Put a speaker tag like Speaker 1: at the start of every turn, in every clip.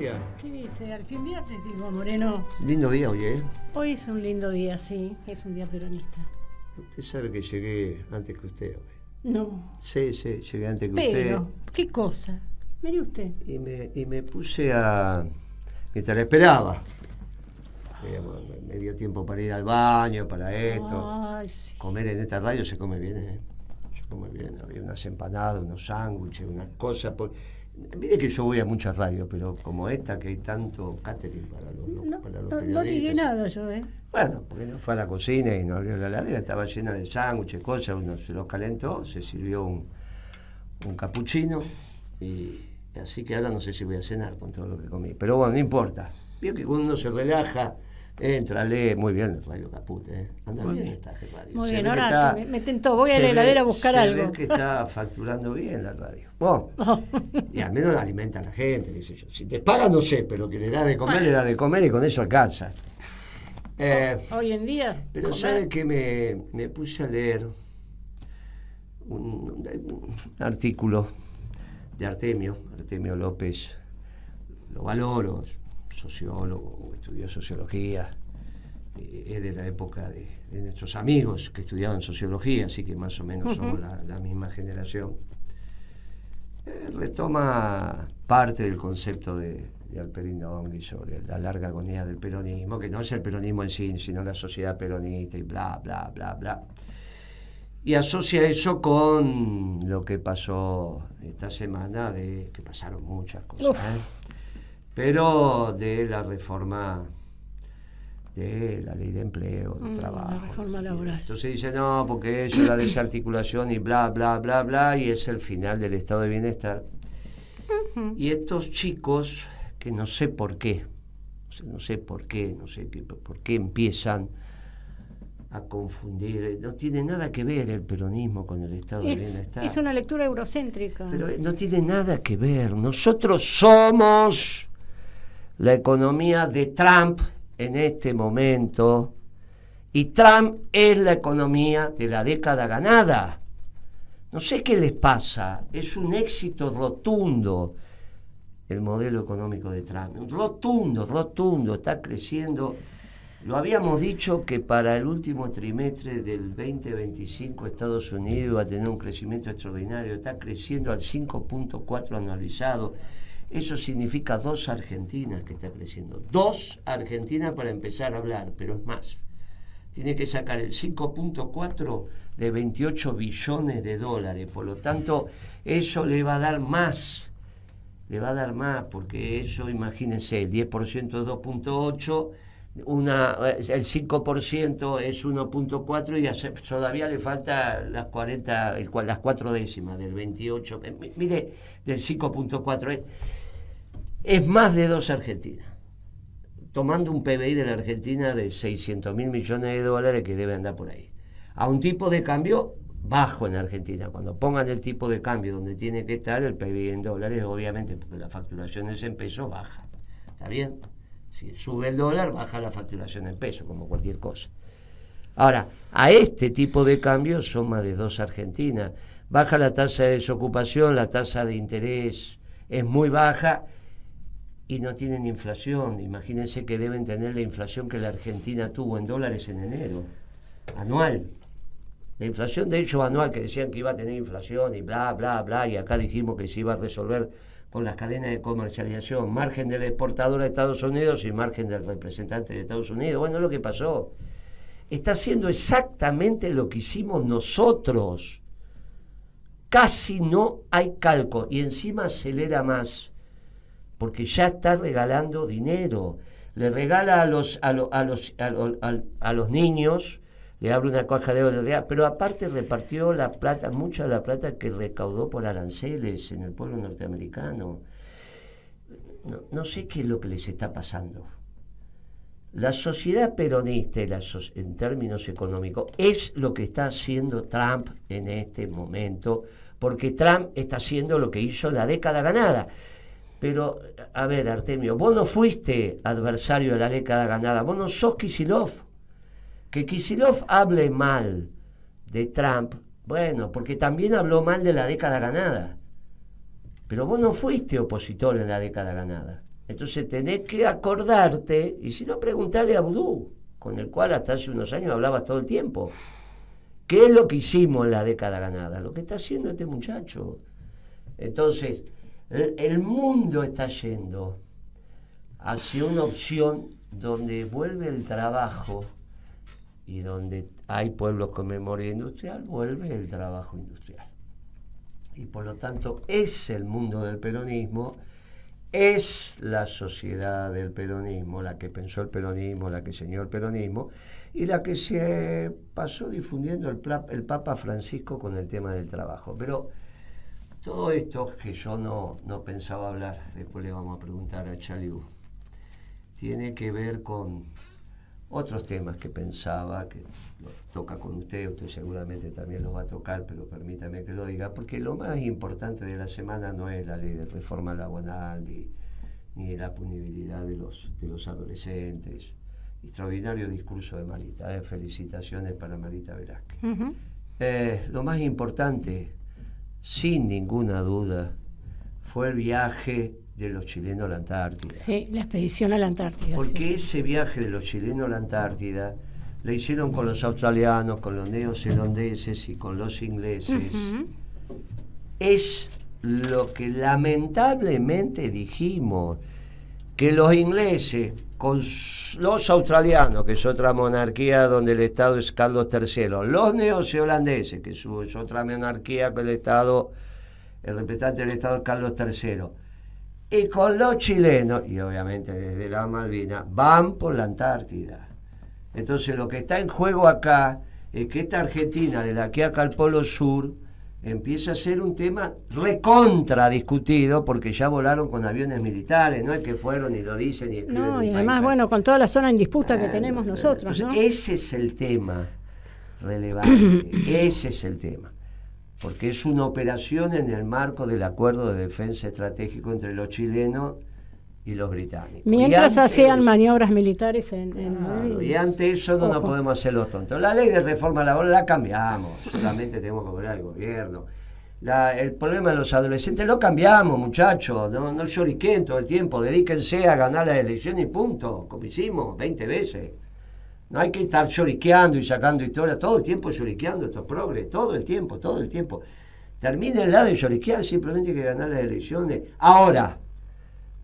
Speaker 1: Cintia?
Speaker 2: ¿Qué dice? Al fin viernes, digo, Moreno.
Speaker 1: Lindo día hoy, ¿eh?
Speaker 2: Hoy es un lindo día, sí. Es un día peronista.
Speaker 1: Usted sabe que llegué antes que usted hoy.
Speaker 2: No.
Speaker 1: Sí, llegué antes que
Speaker 2: Pero,
Speaker 1: usted.
Speaker 2: ¿qué cosa? Mire usted.
Speaker 1: Y me puse a... Mientras la esperaba. Digamos, me dio tiempo para ir al baño, para esto.
Speaker 2: Ay, sí.
Speaker 1: Comer en esta radio se come bien, ¿eh? Se come bien. Había unas empanadas, unos sándwiches, unas cosas. Mire que yo voy a muchas radios, pero como esta, que hay tanto catering para los periodistas.
Speaker 2: No ligué nada yo, ¿eh?
Speaker 1: Bueno, porque no fue a la cocina y no abrió la heladera, estaba llena de sándwiches, cosas, uno se los calentó, se sirvió un capuchino y así que ahora no sé si voy a cenar con todo lo que comí. Pero bueno, no importa. Vio que cuando uno se relaja, entra, lee, muy bien el Radio Caput, anda muy bien esta radio.
Speaker 2: Muy
Speaker 1: se
Speaker 2: bien, ahora me tentó, voy a la heladera a buscar algo.
Speaker 1: Se ve que está facturando bien la radio. Bueno, y al menos alimenta a la gente, qué sé yo. Si te pagan no sé, pero que le da de comer y con eso alcanza.
Speaker 2: Hoy en día.
Speaker 1: Pero
Speaker 2: comer.
Speaker 1: ¿sabe que me puse a leer un artículo de Artemio López? Lo valoro, sociólogo, estudió sociología, es de la época de nuestros amigos que estudiaban sociología, así que más o menos somos la misma generación. Retoma parte del concepto de Alperindo Ongui sobre la larga agonía del peronismo, que no es el peronismo en sí, sino la sociedad peronista y bla, bla, bla, bla. Y asocia eso con lo que pasó esta semana, que pasaron muchas cosas, pero de la reforma de la ley de empleo, de trabajo.
Speaker 2: La reforma laboral.
Speaker 1: Entonces dice, no, porque eso es la desarticulación y bla, bla, bla, bla, y es el final del estado de bienestar. Y estos chicos, que no sé por qué por qué empiezan a confundir, no tiene nada que ver el peronismo con el estado de bienestar.
Speaker 2: Es una lectura eurocéntrica.
Speaker 1: Pero no tiene nada que ver. Nosotros somos la economía de Trump en este momento, y Trump es la economía de la década ganada. No sé qué les pasa, es un éxito rotundo el modelo económico de Trump, rotundo, está creciendo. Lo habíamos dicho que para el último trimestre del 2025 Estados Unidos iba a tener un crecimiento extraordinario, está creciendo al 5.4 anualizado. Eso significa 2 Argentinas que está creciendo. 2 Argentinas para empezar a hablar, pero es más. Tiene que sacar el 5.4 de 28 billones de dólares. Por lo tanto, eso le va a dar más. Porque eso, imagínense, el 10% es 2.8, el 5% es 1.4 y todavía le falta las 4 décimas del 28. Mire, del 5.4. Es más de 2 Argentinas. Tomando un PBI de la Argentina de 600.000 millones de dólares que debe andar por ahí. A un tipo de cambio bajo en Argentina. Cuando pongan el tipo de cambio donde tiene que estar, el PBI en dólares, obviamente, porque la facturación es en pesos, baja. ¿Está bien? Si sube el dólar, baja la facturación en pesos, como cualquier cosa. Ahora, a este tipo de cambio son más de 2 Argentinas. Baja la tasa de desocupación, la tasa de interés es muy baja y no tienen inflación. Imagínense que deben tener la inflación que la Argentina tuvo en dólares en enero, anual. La inflación, de hecho, anual, que decían que iba a tener inflación y bla, bla, bla, y acá dijimos que se iba a resolver con las cadenas de comercialización, margen del exportador a Estados Unidos y margen del representante de Estados Unidos. Bueno, es lo que pasó. Está haciendo exactamente lo que hicimos nosotros. Casi no hay calco y encima acelera más, porque ya está regalando dinero. Le regala a los niños, le abre una caja de oro, pero aparte repartió la plata, mucha de la plata que recaudó por aranceles en el pueblo norteamericano. No sé qué es lo que les está pasando. La sociedad peronista, en términos económicos, es lo que está haciendo Trump en este momento, porque Trump está haciendo lo que hizo la década ganada. Pero, a ver, Artemio, vos no fuiste adversario de la década ganada, vos no sos Kicillof. Que Kicillof hable mal de Trump, bueno, porque también habló mal de la década ganada. Pero vos no fuiste opositor en la década ganada. Entonces tenés que acordarte, y si no, preguntarle a Vudú, con el cual hasta hace unos años hablabas todo el tiempo. ¿Qué es lo que hicimos en la década ganada? Lo que está haciendo este muchacho. Entonces, el mundo está yendo hacia una opción donde vuelve el trabajo y donde hay pueblos con memoria industrial, vuelve el trabajo industrial. Y por lo tanto es el mundo del peronismo, es la sociedad del peronismo, la que pensó el peronismo, la que enseñó el peronismo, y la que se pasó difundiendo el Papa Francisco con el tema del trabajo. Pero todo esto que yo no pensaba hablar, después le vamos a preguntar a Chaliú, tiene que ver con otros temas que pensaba, que lo toca con usted seguramente también lo va a tocar, pero permítame que lo diga, porque lo más importante de la semana no es la ley de reforma laboral, ni la punibilidad de los adolescentes. Extraordinario discurso de Marita, felicitaciones para Marita Velázquez.
Speaker 2: Uh-huh.
Speaker 1: Lo más importante, sin ninguna duda, fue el viaje de los chilenos a la Antártida.
Speaker 2: Sí, la expedición a la Antártida.
Speaker 1: Porque ese viaje de los chilenos a la Antártida lo hicieron con los australianos, con los neozelandeses y con los ingleses. Uh-huh. Es lo que lamentablemente dijimos, que los ingleses con los australianos, que es otra monarquía donde el Estado es Carlos III, los neozelandeses, que es otra monarquía que el representante del Estado es Carlos III, y con los chilenos, y obviamente desde la Malvinas, van por la Antártida. Entonces lo que está en juego acá es que esta Argentina, de la que acá al Polo Sur, empieza a ser un tema recontra discutido, porque ya volaron con aviones militares, no es que fueron y lo dicen y escriben.
Speaker 2: No, y además, bueno, con toda la zona en disputa que tenemos nosotros,
Speaker 1: entonces,
Speaker 2: ¿no?
Speaker 1: ese es el tema relevante, ese es el tema. Porque es una operación en el marco del acuerdo de defensa estratégico entre los chilenos y los británicos.
Speaker 2: Mientras hacían maniobras militares en
Speaker 1: y ante eso no nos podemos hacer los tontos. La ley de reforma laboral la cambiamos, solamente tenemos que cobrar al gobierno. El problema de los adolescentes lo cambiamos, muchachos, no lloriquen todo el tiempo, dedíquense a ganar la elección y punto, como hicimos 20 veces. No hay que estar lloriqueando y sacando historias, todo el tiempo lloriqueando estos progres, todo el tiempo. Termínenla de lloriquear, simplemente hay que ganar las elecciones. Ahora,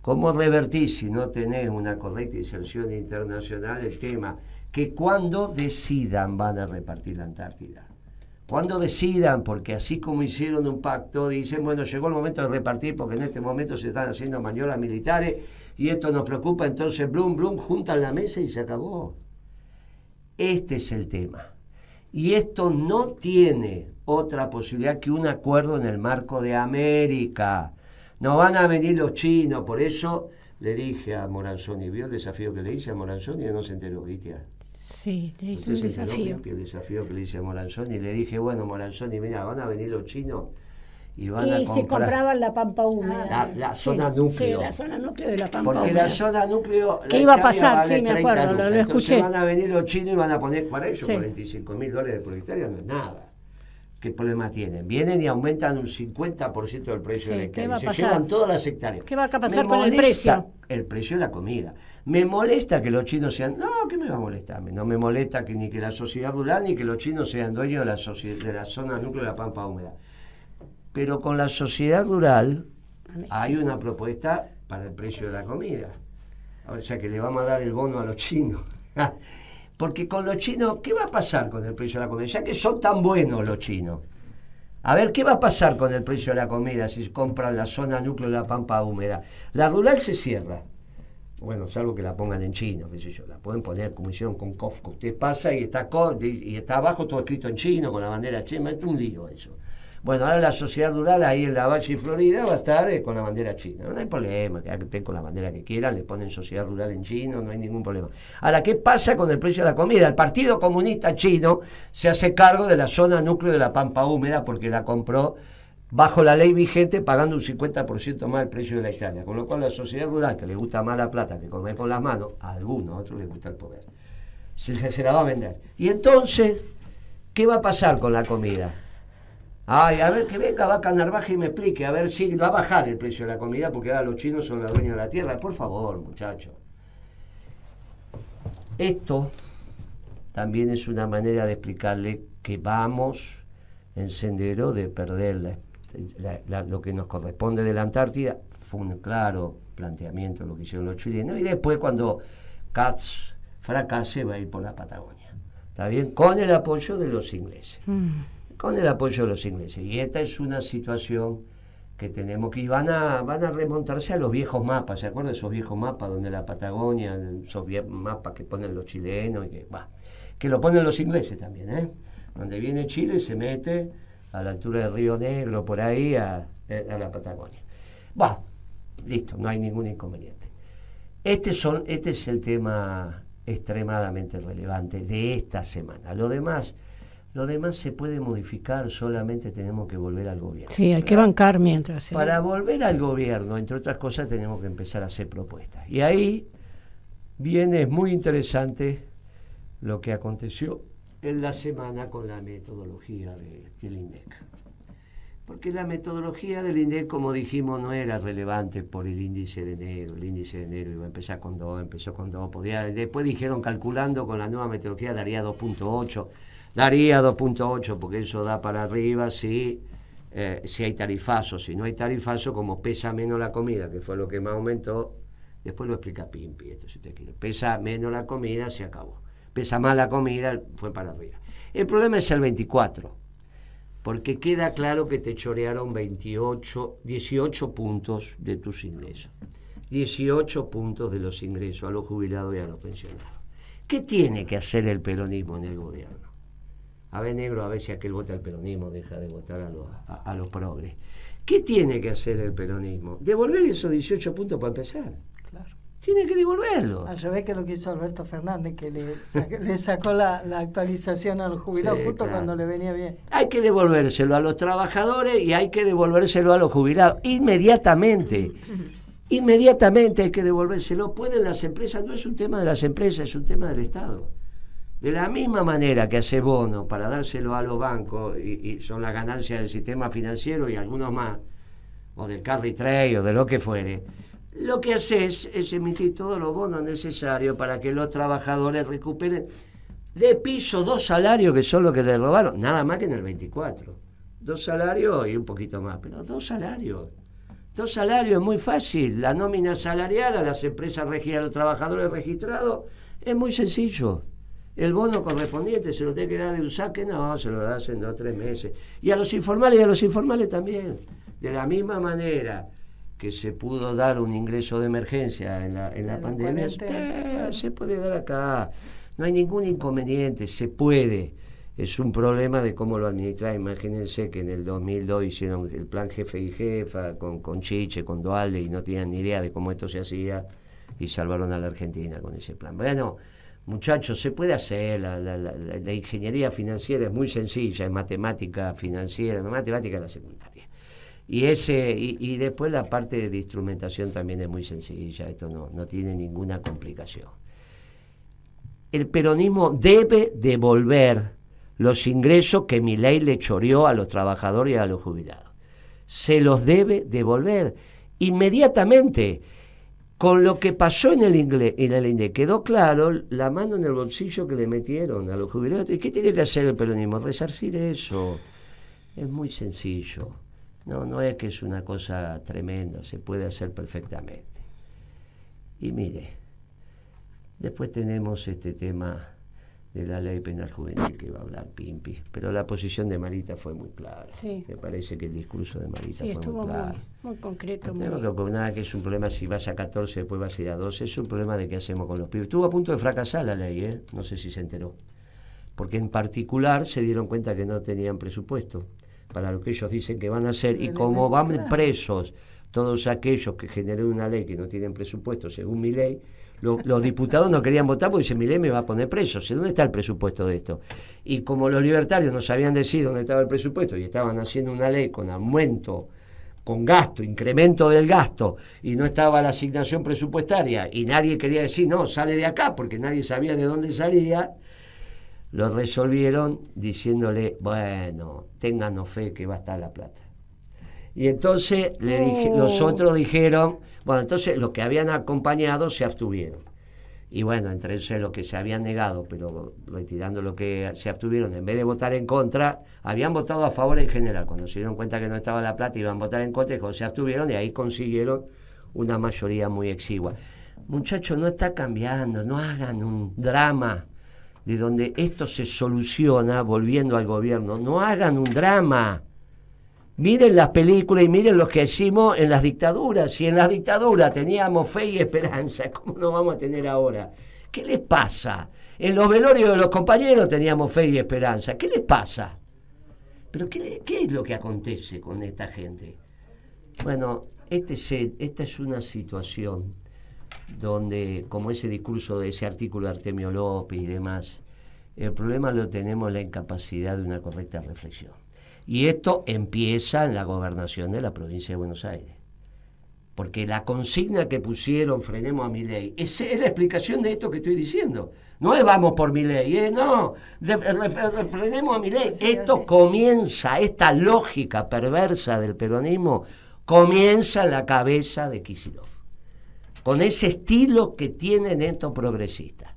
Speaker 1: ¿cómo revertir si no tenés una correcta inserción internacional el tema? Que cuando decidan van a repartir la Antártida. Cuando decidan, porque así como hicieron un pacto, dicen, bueno, llegó el momento de repartir porque en este momento se están haciendo maniobras militares y esto nos preocupa, entonces blum, juntan la mesa y se acabó. Este es el tema. Y esto no tiene otra posibilidad que un acuerdo en el marco de América. No van a venir los chinos, por eso le dije a Moranzoni, ¿vio el desafío que le hice a Moranzoni o no se enteró, Cristian?
Speaker 2: Sí, le hice un desafío.
Speaker 1: El desafío que le hice a Moranzoni, y le dije, bueno, Moranzoni, mira, van a venir los chinos y van a comprar...
Speaker 2: Y se compraban la pampa húmeda.
Speaker 1: La zona núcleo.
Speaker 2: Sí, la zona núcleo de la pampa húmeda.
Speaker 1: Porque la zona núcleo...
Speaker 2: ¿Qué iba a pasar? Sí, me acuerdo, lo escuché.
Speaker 1: Entonces van a venir los chinos y van a poner para ellos $45.000 por hectárea, no es nada. ¿Qué problema tienen? Vienen y aumentan un 50% del precio de la hectárea. Se llevan todas las hectáreas.
Speaker 2: ¿Qué va a pasar con el precio?
Speaker 1: El precio de la comida. Me molesta que los chinos sean... No, ¿qué me va a molestar? No me molesta ni que la sociedad rural ni que los chinos sean dueños de la zona núcleo de la pampa húmeda. Pero con la sociedad rural hay una propuesta para el precio de la comida. O sea que le vamos a dar el bono a los chinos. Porque con los chinos, ¿qué va a pasar con el precio de la comida? Ya que son tan buenos los chinos. A ver, ¿qué va a pasar con el precio de la comida si compran la zona núcleo de la pampa húmeda? La rural se cierra. Bueno, salvo que la pongan en chino, qué sé yo. La pueden poner como hicieron con Kofco. Usted pasa y está abajo todo escrito en chino, con la bandera china. Es un lío eso. Bueno, ahora la sociedad rural ahí en la Valle y Florida va a estar con la bandera china. No hay problema, que estén con la bandera que quieran, le ponen sociedad rural en chino, no hay ningún problema. Ahora, ¿qué pasa con el precio de la comida? El Partido Comunista Chino se hace cargo de la zona núcleo de la pampa húmeda porque la compró bajo la ley vigente pagando un 50% más el precio de la hectárea. Con lo cual la sociedad rural, que le gusta más la plata que comer con las manos, a algunos, a otros les gusta el poder, se la va a vender. Y entonces, ¿qué va a pasar con la comida? Ay, a ver, que venga Vaca Narvaja y me explique, a ver si va a bajar el precio de la comida, porque ahora los chinos son los dueños de la tierra. Por favor, muchachos. Esto también es una manera de explicarle que vamos en sendero de perder lo que nos corresponde de la Antártida. Fue un claro planteamiento lo que hicieron los chilenos, y después cuando Katz fracase va a ir por la Patagonia, ¿está bien? Con el apoyo de los ingleses. Con el apoyo de los ingleses. Y esta es una situación que tenemos que... Y van a remontarse a los viejos mapas, ¿se acuerdan de esos viejos mapas donde la Patagonia, esos mapas que ponen los chilenos, y que lo ponen los ingleses también, ¿eh? Donde viene Chile se mete a la altura del Río Negro, por ahí, a la Patagonia. Listo, no hay ningún inconveniente. Este es el tema extremadamente relevante de esta semana. Lo demás se puede modificar, solamente tenemos que volver al gobierno.
Speaker 2: Sí, hay que bancar mientras.
Speaker 1: Para volver al gobierno, entre otras cosas, tenemos que empezar a hacer propuestas. Y ahí es muy interesante lo que aconteció en la semana con la metodología del INDEC. Porque la metodología del INDEC, como dijimos, no era relevante por el índice de enero. El índice de enero iba a empezar con 2, empezó con 2. Después dijeron, calculando con la nueva metodología, daría 2.8. Daría 2.8 porque eso da para arriba si hay tarifazo. Si no hay tarifazo, como pesa menos la comida, que fue lo que más aumentó, después lo explica Pimpi, esto si usted quiere. Pesa menos la comida, se acabó. Pesa más la comida, fue para arriba. El problema es el 24, porque queda claro que te chorearon 18 puntos de tus ingresos. 18 puntos de los ingresos a los jubilados y a los pensionados. ¿Qué tiene que hacer el peronismo en el gobierno? A ver, negro, a ver si aquel vota al peronismo, deja de votar a los progres. ¿Qué tiene que hacer el peronismo? Devolver esos 18 puntos para empezar.
Speaker 3: Claro.
Speaker 1: Tiene que devolverlo.
Speaker 3: Al revés que lo que hizo Alberto Fernández, que le sacó la actualización a los jubilados, sí, justo claro, cuando le venía bien.
Speaker 1: Hay que devolvérselo a los trabajadores y hay que devolvérselo a los jubilados inmediatamente. Inmediatamente hay que devolvérselo. Pueden las empresas, no es un tema de las empresas, es un tema del Estado. De la misma manera que hace bono para dárselo a los bancos, y son las ganancias del sistema financiero y algunos más, o del carry trade o de lo que fuere, lo que haces es emitir todos los bonos necesarios para que los trabajadores recuperen de piso 2 salarios, que son los que le robaron, nada más que en el 24. 2 salarios y un poquito más, pero 2 salarios. 2 salarios es muy fácil. La nómina salarial a las empresas regidas, a los trabajadores registrados, es muy sencillo. El bono correspondiente se lo tiene que dar de un saque, no, se lo das en 2 o 3 meses. Y a los informales también. De la misma manera que se pudo dar un ingreso de emergencia en la pandemia, se puede dar acá. No hay ningún inconveniente, se puede. Es un problema de cómo lo administrar. Imagínense que en el 2002 hicieron el plan jefe y jefa con Chiche, con Dualde, y no tenían ni idea de cómo esto se hacía, y salvaron a la Argentina con ese plan. Bueno, muchachos, se puede hacer. La ingeniería financiera es muy sencilla, es matemática financiera, matemática de la secundaria. Y después la parte de instrumentación también es muy sencilla, esto no tiene ninguna complicación. El peronismo debe devolver los ingresos que Milei le choreó a los trabajadores y a los jubilados. Se los debe devolver inmediatamente. Con lo que pasó en el INDEC quedó claro la mano en el bolsillo que le metieron a los jubilados. ¿Y qué tiene que hacer el peronismo? Resarcir eso. Es muy sencillo. No es que es una cosa tremenda, se puede hacer perfectamente. Y mire, después tenemos este tema de la ley penal juvenil que iba a hablar Pimpi, pero la posición de Marita fue muy clara.
Speaker 2: Sí.
Speaker 1: Me parece que el discurso de Marita fue
Speaker 2: estuvo
Speaker 1: muy claro.
Speaker 2: Muy concreto.
Speaker 1: No tengo que opinar nada que es un problema si vas a 14, después vas a ir a 12, es un problema de qué hacemos con los pibes. Estuvo a punto de fracasar la ley, no sé si se enteró, porque en particular se dieron cuenta que no tenían presupuesto para lo que ellos dicen que van a hacer, y como van presos todos aquellos que generaron una ley que no tienen presupuesto, según mi ley, los diputados no querían votar porque dicen, mi ley me va a poner preso. ¿Dónde está el presupuesto de esto? Y como los libertarios no sabían decir dónde estaba el presupuesto y estaban haciendo una ley con aumento, con gasto, incremento del gasto, y no estaba la asignación presupuestaria, y nadie quería decir, no, sale de acá, porque nadie sabía de dónde salía, lo resolvieron diciéndole, bueno, ténganos fe que va a estar la plata. Y entonces los otros dijeron, bueno, entonces los que habían acompañado se abstuvieron. Y bueno, entre ellos los que se habían negado, pero retirando lo que se abstuvieron, en vez de votar en contra, habían votado a favor en general. Cuando se dieron cuenta que no estaba la plata, iban a votar en contra, y cuando se abstuvieron, y ahí consiguieron una mayoría muy exigua. Muchachos, no está cambiando, no hagan un drama de donde esto se soluciona volviendo al gobierno. No hagan un drama. Miren las películas y miren lo que hicimos en las dictaduras. Si en las dictaduras teníamos fe y esperanza, ¿cómo no vamos a tener ahora? ¿Qué les pasa? En los velorios de los compañeros teníamos fe y esperanza. ¿Qué les pasa? ¿Pero qué es lo que acontece con esta gente? Bueno, esta es una situación donde, como ese discurso de ese artículo de Artemio López y demás, el problema lo tenemos en la incapacidad de una correcta reflexión. Y esto empieza en la gobernación de la provincia de Buenos Aires. Porque la consigna que pusieron, frenemos a Milei, es la explicación de esto que estoy diciendo. No es vamos por Milei, no, frenemos a Milei. Esto comienza, esta lógica perversa del peronismo, comienza en la cabeza de Kicillof. Con ese estilo que tienen estos progresistas.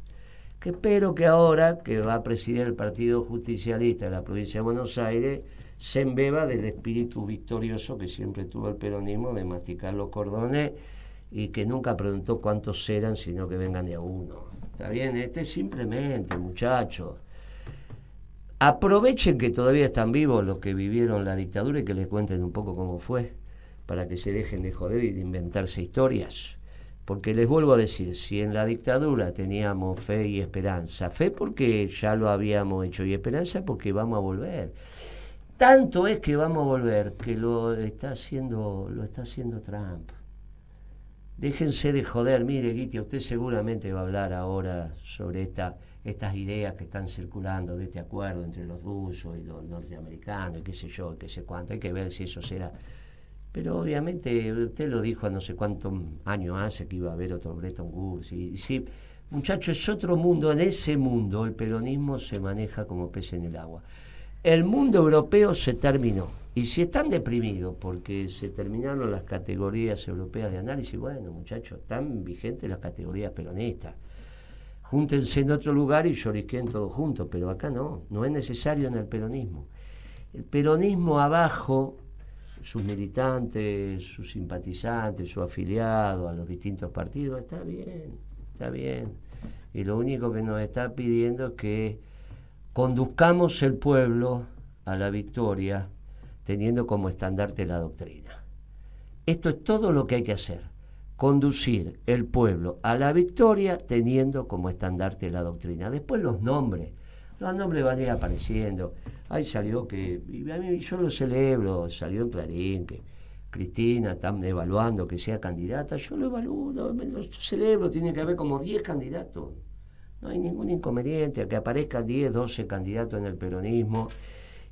Speaker 1: Que espero que ahora, que va a presidir el Partido Justicialista de la provincia de Buenos Aires, se embeba del espíritu victorioso que siempre tuvo el peronismo de masticar los cordones y que nunca preguntó cuántos eran, sino que vengan de a uno. ¿Está bien? Simplemente, muchachos. Aprovechen que todavía están vivos los que vivieron la dictadura y que les cuenten un poco cómo fue, para que se dejen de joder y de inventarse historias. Porque les vuelvo a decir, si en la dictadura teníamos fe y esperanza, fe porque ya lo habíamos hecho y esperanza porque vamos a volver. Tanto es que vamos a volver que lo está haciendo Trump. Déjense de joder. Mire, Guiti, usted seguramente va a hablar ahora sobre estas ideas que están circulando de este acuerdo entre los rusos y los norteamericanos y qué sé yo, qué sé cuánto. Hay que ver si eso se da. Pero obviamente usted lo dijo a no sé cuántos años hace que iba a haber otro Bretton Woods. Y sí, muchachos, es otro mundo. En ese mundo el peronismo se maneja como pez en el agua. El mundo europeo se terminó. Y si están deprimidos porque se terminaron las categorías europeas de análisis, bueno, muchachos, están vigentes las categorías peronistas. Júntense en otro lugar y llorisquen todos juntos, pero acá no es necesario en el peronismo. El peronismo abajo, sus militantes, sus simpatizantes, sus afiliados a los distintos partidos, está bien. Y lo único que nos está pidiendo es que conduzcamos el pueblo a la victoria teniendo como estandarte la doctrina. Esto es todo lo que hay que hacer, conducir el pueblo a la victoria teniendo como estandarte la doctrina. Después los nombres van a ir apareciendo. Ahí salió que, y a mí yo lo celebro, salió en Clarín que Cristina están evaluando que sea candidata, yo lo evalúo, lo celebro, tiene que haber como 10 candidatos. No hay ningún inconveniente a que aparezcan 10, 12 candidatos en el peronismo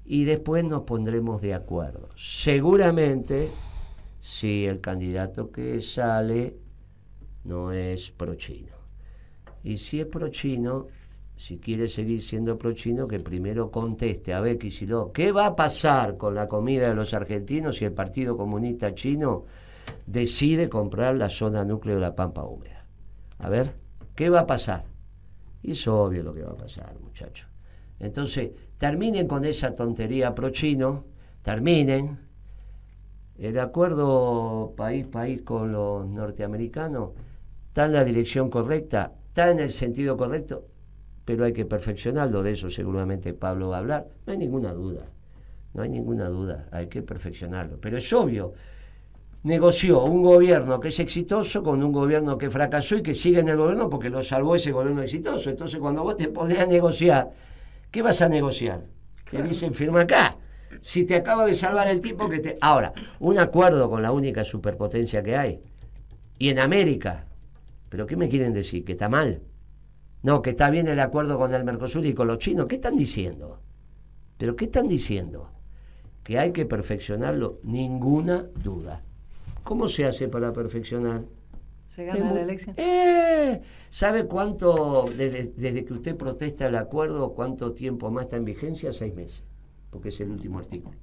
Speaker 1: y después nos pondremos de acuerdo. Seguramente, si el candidato que sale no es pro-chino. Y si es pro-chino, si quiere seguir siendo pro-chino, que primero conteste, a ver, Kicillof, ¿qué va a pasar con la comida de los argentinos si el Partido Comunista Chino decide comprar la zona núcleo de la Pampa Húmeda? A ver, ¿qué va a pasar? Y es obvio lo que va a pasar, muchachos. Entonces, terminen con esa tontería pro-chino, terminen. El acuerdo país con los norteamericanos está en la dirección correcta, está en el sentido correcto, pero hay que perfeccionarlo. De eso seguramente Pablo va a hablar. No hay ninguna duda, hay que perfeccionarlo. Pero es obvio, negoció un gobierno que es exitoso con un gobierno que fracasó y que sigue en el gobierno porque lo salvó ese gobierno exitoso. Entonces, cuando vos te pones a negociar, ¿qué vas a negociar? Claro. Te dicen, firma acá. Si te acaba de salvar el tipo que te... Ahora, un acuerdo con la única superpotencia que hay. Y en América. ¿Pero qué me quieren decir? ¿Que está mal? No, que está bien el acuerdo con el Mercosur y con los chinos. ¿Qué están diciendo? ¿Pero qué están diciendo? Que hay que perfeccionarlo, ninguna duda. ¿Cómo se hace para perfeccionar?
Speaker 3: ¿Se gana la elección?
Speaker 1: ¿Sabe cuánto, desde que usted protesta el acuerdo, cuánto tiempo más está en vigencia? 6 meses, porque es el último artículo.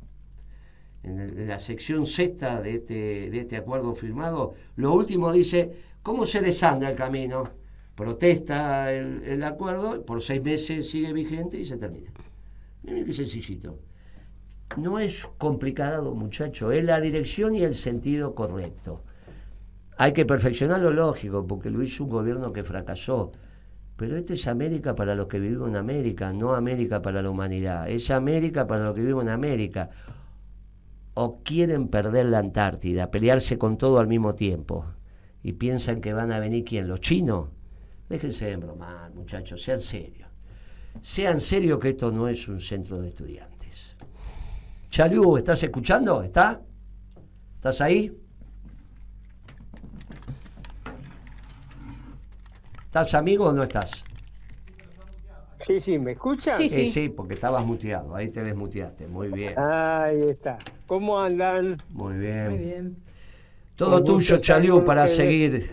Speaker 1: En la sección sexta de este acuerdo firmado, lo último dice, ¿cómo se desanda el camino? Protesta el acuerdo, por 6 meses sigue vigente y se termina. Miren qué sencillito. No es complicado, muchacho, es la dirección y el sentido correcto. Hay que perfeccionar lo lógico, porque lo hizo un gobierno que fracasó. Pero esto es América para los que vivimos en América, no América para la humanidad. Es América para los que vivimos en América. O quieren perder la Antártida, pelearse con todo al mismo tiempo. Y piensan que van a venir, ¿quién? ¿Los chinos? Déjense de bromar, muchachos, sean serios. Sean serios que esto no es un centro de estudiantes. Chalú, ¿estás escuchando? ¿Estás ahí? ¿Estás, amigo, o no estás?
Speaker 4: Sí, ¿me escuchan?
Speaker 2: Sí.
Speaker 1: Sí, porque estabas muteado, ahí te desmuteaste, muy bien.
Speaker 4: Ahí está. ¿Cómo andan?
Speaker 1: Muy bien.
Speaker 3: Muy bien.
Speaker 1: Todo
Speaker 4: Con
Speaker 1: tuyo,
Speaker 4: gusto
Speaker 1: Chalú,
Speaker 4: estar
Speaker 1: para
Speaker 4: con ustedes.
Speaker 1: seguir,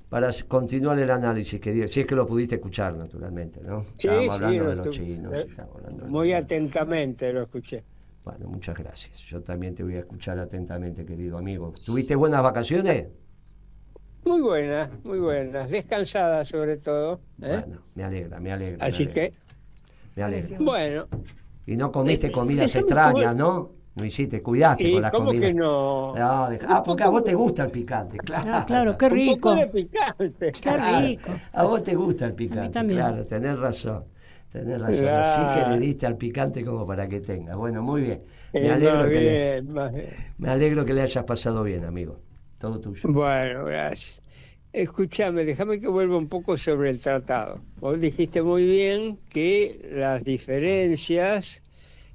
Speaker 1: para continuar el análisis que dio. Si es que lo pudiste escuchar, naturalmente, ¿no?
Speaker 4: Sí,
Speaker 1: Estábamos hablando
Speaker 4: lo
Speaker 1: de los
Speaker 4: estuve-
Speaker 1: chinos. Estábamos hablando de
Speaker 4: Muy
Speaker 1: los-
Speaker 4: atentamente lo escuché.
Speaker 1: Bueno, muchas gracias. Yo también te voy a escuchar atentamente, querido amigo. ¿Tuviste buenas vacaciones?
Speaker 4: Muy buenas. Descansadas sobre todo.
Speaker 1: Bueno, me alegra.
Speaker 4: Así que,
Speaker 1: Me alegra.
Speaker 4: bueno.
Speaker 1: Y no comiste comidas
Speaker 4: déjame
Speaker 1: extrañas,
Speaker 4: comer.
Speaker 1: ¿no? No hiciste, cuidaste
Speaker 4: ¿Y
Speaker 1: con la
Speaker 4: cómo
Speaker 1: comida.
Speaker 4: que no?
Speaker 1: Porque a vos te gusta el picante, claro.
Speaker 2: Ah, claro, qué
Speaker 4: Un
Speaker 2: rico.
Speaker 4: poco de picante.
Speaker 2: Qué
Speaker 1: Claro,
Speaker 2: rico.
Speaker 1: a vos te gusta el picante,
Speaker 2: también.
Speaker 1: claro, tenés razón. Así
Speaker 4: Claro.
Speaker 1: que le diste al picante como para que tenga. Bueno, muy bien.
Speaker 4: Más bien.
Speaker 1: Me alegro que le hayas pasado bien, amigo. Todo tuyo.
Speaker 4: Bueno, gracias. Escúchame, déjame que vuelva un poco sobre el tratado. Vos dijiste muy bien que las diferencias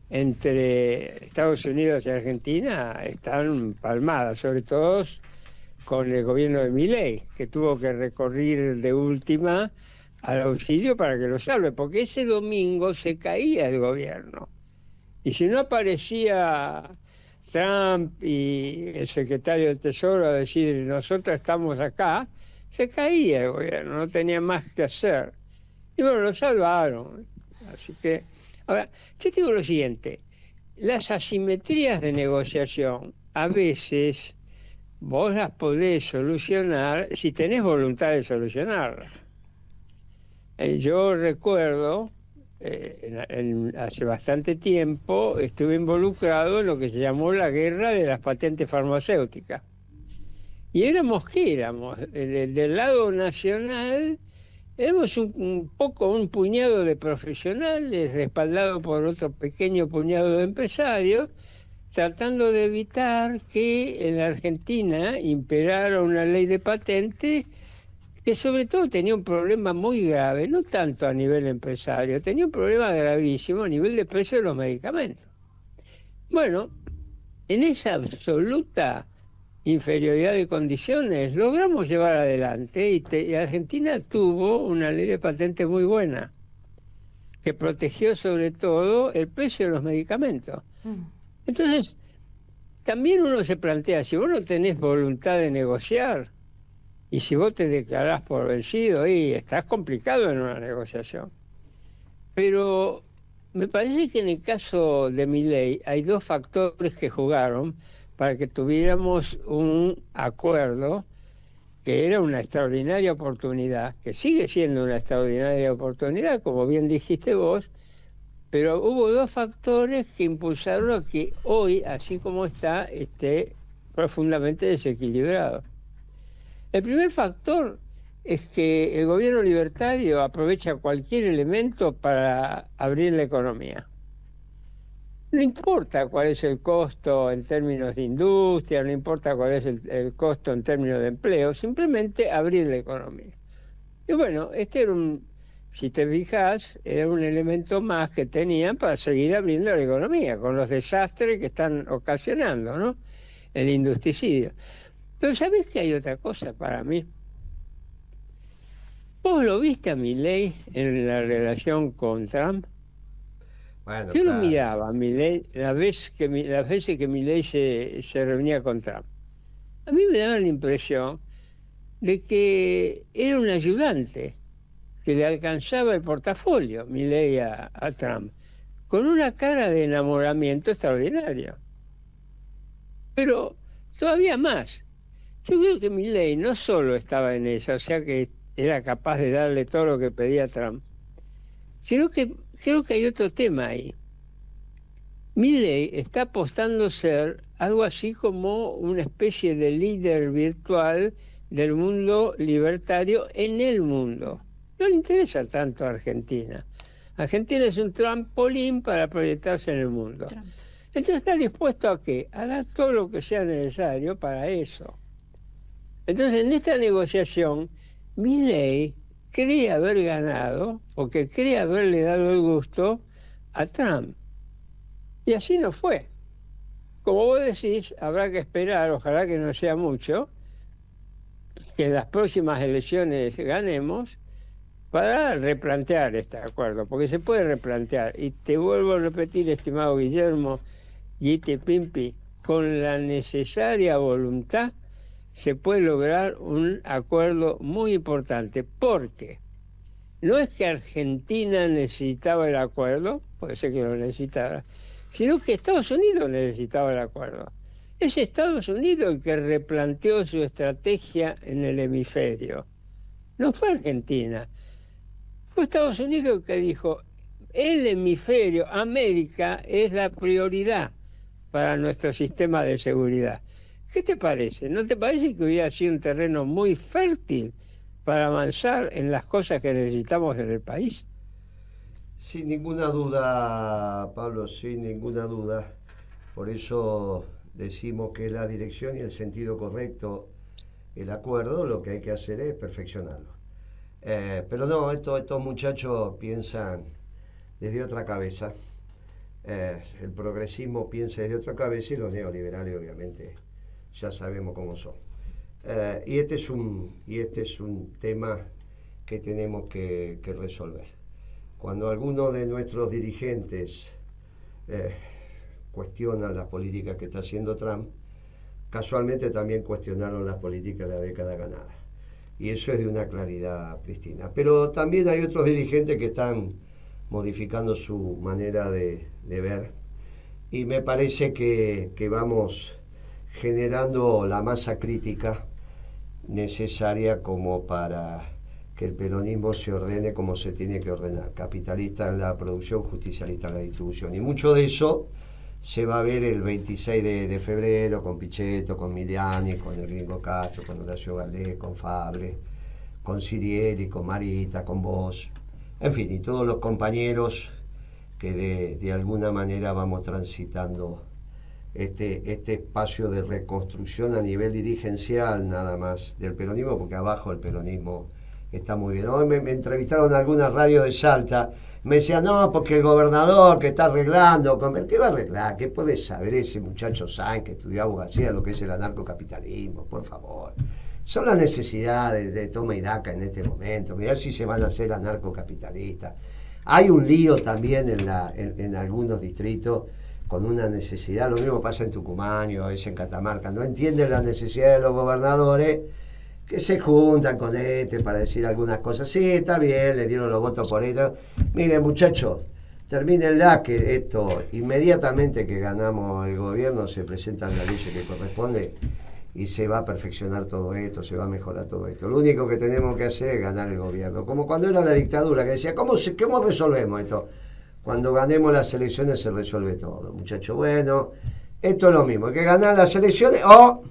Speaker 4: entre Estados Unidos y Argentina están palmadas, sobre todo con el gobierno de Milei, que tuvo que recurrir de última al auxilio para que lo salve, porque ese domingo se caía el gobierno. Y si no aparecía Trump y el secretario del Tesoro a decir nosotros estamos acá, se caía el gobierno, no tenía más que hacer. Y bueno, lo salvaron. Así que, ahora, yo digo lo siguiente, las asimetrías de negociación, a veces vos las podés solucionar si tenés voluntad de solucionarlas. Yo recuerdo, hace bastante tiempo, estuve involucrado en lo que se llamó la guerra de las patentes farmacéuticas. Y éramos, ¿qué éramos? Del lado nacional, éramos un puñado de profesionales, respaldados por otro pequeño puñado de empresarios, tratando de evitar que en la Argentina imperara una ley de patentes que sobre todo tenía un problema muy grave, no tanto a nivel empresario, tenía un problema gravísimo a nivel de precio de los medicamentos. Bueno, en esa absoluta inferioridad de condiciones logramos llevar adelante y Argentina tuvo una ley de patentes muy buena, que protegió sobre todo el precio de los medicamentos. Entonces, también uno se plantea, si vos no tenés voluntad de negociar, y si vos te declarás por vencido, ahí estás complicado en una negociación. Pero me parece que en el caso de Milei hay dos factores que jugaron para que tuviéramos un acuerdo que era una extraordinaria oportunidad, que sigue siendo una extraordinaria oportunidad, como bien dijiste vos, pero hubo dos factores que impulsaron a que hoy, así como está, esté profundamente desequilibrado. El primer factor es que el gobierno libertario aprovecha cualquier elemento para abrir la economía. No importa cuál es el costo en términos de industria, no importa cuál es el costo en términos de empleo, simplemente abrir la economía. Y bueno, este era si te fijas, era un elemento más que tenían para seguir abriendo la economía, con los desastres que están ocasionando, ¿no? El industricidio. Pero ¿sabés que hay otra cosa para mí? ¿Vos lo viste a Milei en la relación con Trump?
Speaker 1: Bueno,
Speaker 4: Yo lo
Speaker 1: claro.
Speaker 4: miraba a Milei las veces que Milei se reunía con Trump. A mí me daba la impresión de que era un ayudante que le alcanzaba el portafolio, Milei a Trump, con una cara de enamoramiento extraordinario. Pero todavía más. Yo creo que Milei no solo estaba en esa, o sea que era capaz de darle todo lo que pedía Trump, sino que creo que hay otro tema ahí. Milei está apostando ser algo así como una especie de líder virtual del mundo libertario en el mundo. No le interesa tanto a Argentina. Argentina es un trampolín para proyectarse en el mundo. Entonces está dispuesto a ¿qué? A dar todo lo que sea necesario para eso. Entonces en esta negociación, Milei cree haber ganado, porque cree haberle dado el gusto a Trump. Y así no fue. Como vos decís, habrá que esperar, ojalá que no sea mucho, que en las próximas elecciones ganemos para replantear este acuerdo, porque se puede replantear. Y te vuelvo a repetir, estimado Guillermo Guite Pimpi, con la necesaria voluntad se puede lograr un acuerdo muy importante, porque no es que Argentina necesitaba el acuerdo, puede ser que lo necesitara, sino que Estados Unidos necesitaba el acuerdo. Es Estados Unidos el que replanteó su estrategia en el hemisferio. No fue Argentina. Fue Estados Unidos el que dijo, el hemisferio, América, es la prioridad para nuestro sistema de seguridad. ¿Qué te parece? ¿No te parece que hubiera sido un terreno muy fértil para avanzar en las cosas que necesitamos en el país?
Speaker 1: Sin ninguna duda, Pablo, sin ninguna duda. Por eso decimos que es la dirección y el sentido correcto el acuerdo, lo que hay que hacer es perfeccionarlo. Pero no, estos muchachos piensan desde otra cabeza. El progresismo piensa desde otra cabeza y los neoliberales obviamente ya sabemos cómo son. Y este es un tema que tenemos que resolver. Cuando algunos de nuestros dirigentes cuestionan las políticas que está haciendo Trump, casualmente también cuestionaron las políticas de la década ganada. Y eso es de una claridad prístina. Pero también hay otros dirigentes que están modificando su manera de ver. Y me parece que vamos generando la masa crítica necesaria como para que el peronismo se ordene como se tiene que ordenar, capitalista en la producción, justicialista en la distribución. Y mucho de eso se va a ver el 26 de febrero con Pichetto, con Miliani, con el Gringo Castro, con Horacio Valdés, con Fabre, con Sirieli, con Marita, con vos, en fin, y todos los compañeros que de alguna manera vamos transitando este espacio de reconstrucción a nivel dirigencial nada más del peronismo, porque abajo el peronismo está muy bien. Hoy me entrevistaron en algunas radios de Salta, me decían, no, porque el gobernador que está arreglando, ¿qué va a arreglar? ¿Qué puede saber ese muchacho Sáenz que estudió abogacía lo que es el anarcocapitalismo? Por favor. Son las necesidades de toma y daca en este momento. Mirá si se van a hacer anarcocapitalistas. Hay un lío también en algunos distritos con una necesidad. Lo mismo pasa en Tucumán o es en Catamarca. No entienden la necesidad de los gobernadores que se juntan con para decir algunas cosas. Sí, está bien, le dieron los votos por esto. Miren, muchachos, termínenla, que esto, inmediatamente que ganamos el gobierno, se presentan las leyes que corresponde y se va a perfeccionar todo esto, se va a mejorar todo esto. Lo único que tenemos que hacer es ganar el gobierno. Como cuando era la dictadura, que decía, ¿cómo resolvemos esto? Cuando ganemos las elecciones se resuelve todo, muchachos. Bueno, esto es lo mismo, hay que ganar las elecciones o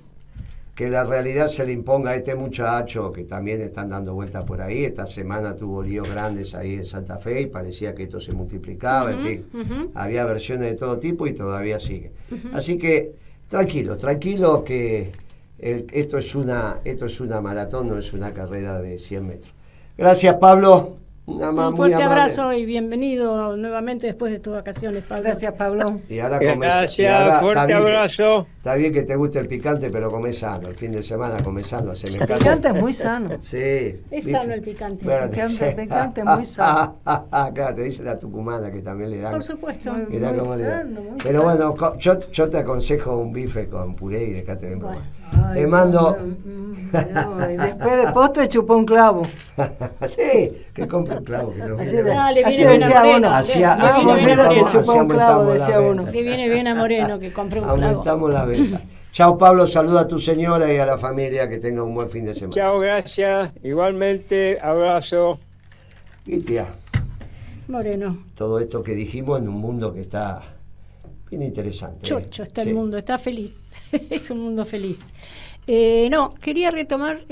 Speaker 1: que la realidad se le imponga a este muchacho que también están dando vueltas por ahí. Esta semana tuvo líos grandes ahí en Santa Fe y parecía que esto se multiplicaba, en fin, había versiones de todo tipo y todavía sigue. Así que tranquilo que esto es una maratón, no es una carrera de 100 metros. Gracias, Pablo.
Speaker 2: Un fuerte abrazo y bienvenido nuevamente después de tus vacaciones, Pablo.
Speaker 3: Gracias, Pablo.
Speaker 1: Y ahora
Speaker 4: gracias, fuerte abrazo.
Speaker 1: Está bien que te guste el picante, pero come sano. El fin de semana come sano.
Speaker 3: El picante es muy sano.
Speaker 1: Sí.
Speaker 2: Es sano el picante.
Speaker 3: El picante es muy sano.
Speaker 1: Acá te dice la tucumana que también le dan.
Speaker 2: Por supuesto.
Speaker 1: Mirá cómo le dan. Pero bueno, yo te aconsejo un bife con puré y dejate de broma. Te mando...
Speaker 3: No, y después de postre chupó un clavo.
Speaker 1: Sí, que compre un clavo. Que no
Speaker 2: le
Speaker 3: así
Speaker 2: viene bien a
Speaker 3: decía
Speaker 2: Moreno.
Speaker 3: uno.
Speaker 2: Que
Speaker 3: chupó un clavo, decía uno.
Speaker 2: Le viene bien a Moreno que compre un clavo.
Speaker 1: Aumentamos la venta. Chao, Pablo, saluda a tu señora y a la familia, que tenga un buen fin de semana.
Speaker 4: Chao, gracias. Igualmente, abrazo.
Speaker 1: Y tía,
Speaker 2: Moreno.
Speaker 1: todo esto que dijimos en un mundo que está bien interesante.
Speaker 2: Chocho está
Speaker 1: Sí.
Speaker 2: el mundo, está feliz. Es un mundo feliz. No, quería retomar,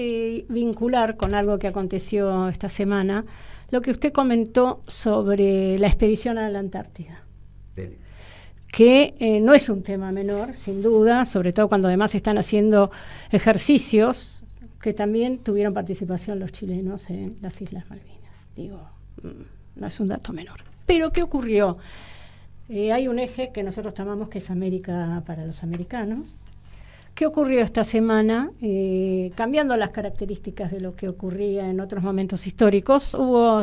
Speaker 2: vincular con algo que aconteció esta semana, lo que usted comentó sobre la expedición a la Antártida.
Speaker 1: Dele.
Speaker 2: Que no es un tema menor, sin duda, sobre todo cuando además están haciendo ejercicios que también tuvieron participación los chilenos en las Islas Malvinas. Digo, no es un dato menor. Pero ¿qué ocurrió? Hay un eje que nosotros tomamos que es América para los americanos. ¿Qué ocurrió esta semana? Cambiando las características de lo que ocurría en otros momentos históricos,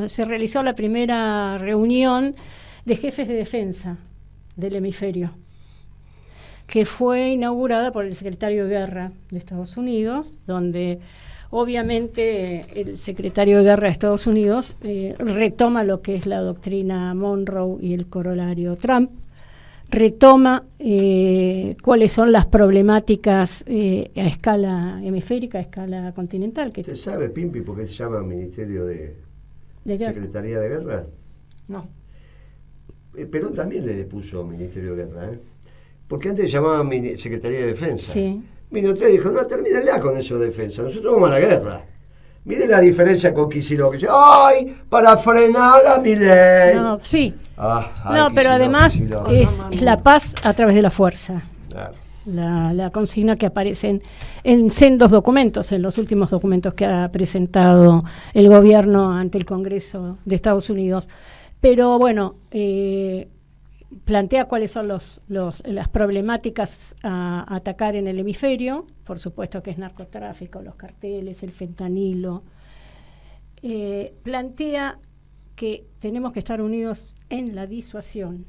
Speaker 2: se realizó la primera reunión de jefes de defensa del hemisferio, que fue inaugurada por el secretario de Guerra de Estados Unidos, donde obviamente el secretario de Guerra de Estados Unidos retoma lo que es la doctrina Monroe y el corolario Trump, retoma cuáles son las problemáticas a escala hemisférica, a escala continental.
Speaker 1: ¿Usted sabe, Pimpi, por qué se llama Ministerio de
Speaker 2: Guerra.
Speaker 1: Secretaría de Guerra?
Speaker 3: No.
Speaker 1: Perón también le puso Ministerio de Guerra, ¿eh? Porque antes se llamaba Secretaría de Defensa.
Speaker 2: Sí.
Speaker 1: Minutri dijo, no, termínenle con eso de defensa, nosotros vamos a la guerra. Miren la diferencia con Kicillof, que dice, ¡ay, para frenar a Milei!
Speaker 2: No, sí.
Speaker 1: Ay,
Speaker 2: No, pero además
Speaker 1: Kicillof.
Speaker 2: es la paz a través de la fuerza.
Speaker 1: Claro.
Speaker 2: La consigna que aparece en sendos documentos, en los últimos documentos que ha presentado el gobierno ante el Congreso de Estados Unidos. Pero bueno, plantea cuáles son las problemáticas a atacar en el hemisferio. Por supuesto que es narcotráfico, los carteles, el fentanilo. Plantea que tenemos que estar unidos en la disuasión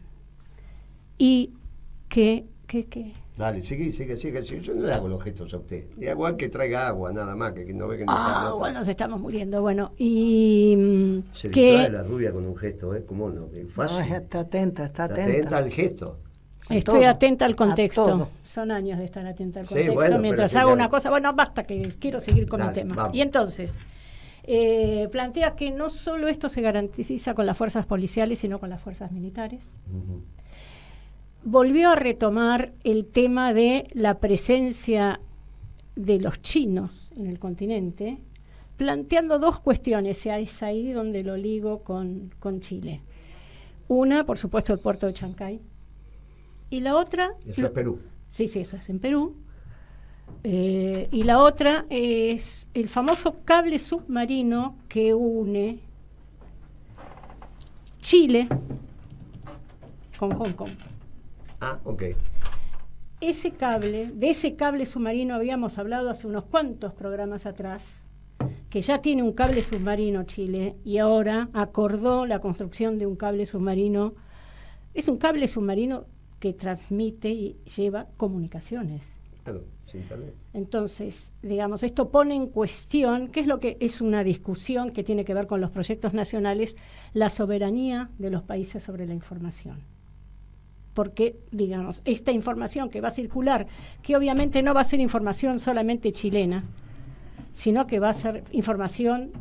Speaker 2: y que
Speaker 1: Dale, sigue. Yo no le hago los gestos a usted. Le hago al que traiga agua, nada más, que no ve que no está.
Speaker 2: bueno, nos estamos muriendo. Bueno, y
Speaker 1: Se
Speaker 2: que
Speaker 1: distrae la rubia con un gesto, ¿eh? ¿Cómo no? Es fácil.
Speaker 3: No, está atenta.
Speaker 1: Está atenta al gesto.
Speaker 2: estoy
Speaker 3: todo,
Speaker 2: atenta al
Speaker 3: a
Speaker 2: contexto.
Speaker 3: todo.
Speaker 2: Son años de estar atenta al
Speaker 1: Sí,
Speaker 2: contexto.
Speaker 1: bueno,
Speaker 2: mientras
Speaker 1: pero
Speaker 2: hago
Speaker 1: ya-
Speaker 2: una cosa, bueno, basta que quiero seguir con
Speaker 1: Dale,
Speaker 2: el tema.
Speaker 1: vamos.
Speaker 2: Y entonces, plantea que no solo esto se garantiza con las fuerzas policiales, sino con las fuerzas militares.
Speaker 1: Ujú.
Speaker 2: Volvió a retomar el tema de la presencia de los chinos en el continente, planteando dos cuestiones, y es ahí donde lo ligo con Chile. Una, por supuesto, el puerto de Chancay, y la otra...
Speaker 1: Eso es Perú.
Speaker 2: Sí, eso es en Perú. Y la otra es el famoso cable submarino que une Chile con Hong Kong.
Speaker 1: Ah, ok.
Speaker 2: De ese cable submarino habíamos hablado hace unos cuantos programas atrás, que ya tiene un cable submarino Chile y ahora acordó la construcción de un cable submarino. Es un cable submarino que transmite y lleva comunicaciones.
Speaker 1: Claro, sin internet.
Speaker 2: Entonces, digamos, esto pone en cuestión, ¿qué es lo que es una discusión que tiene que ver con los proyectos nacionales? La soberanía de los países sobre la información. Porque, digamos, esta información que va a circular, que obviamente no va a ser información solamente chilena, sino que va a ser información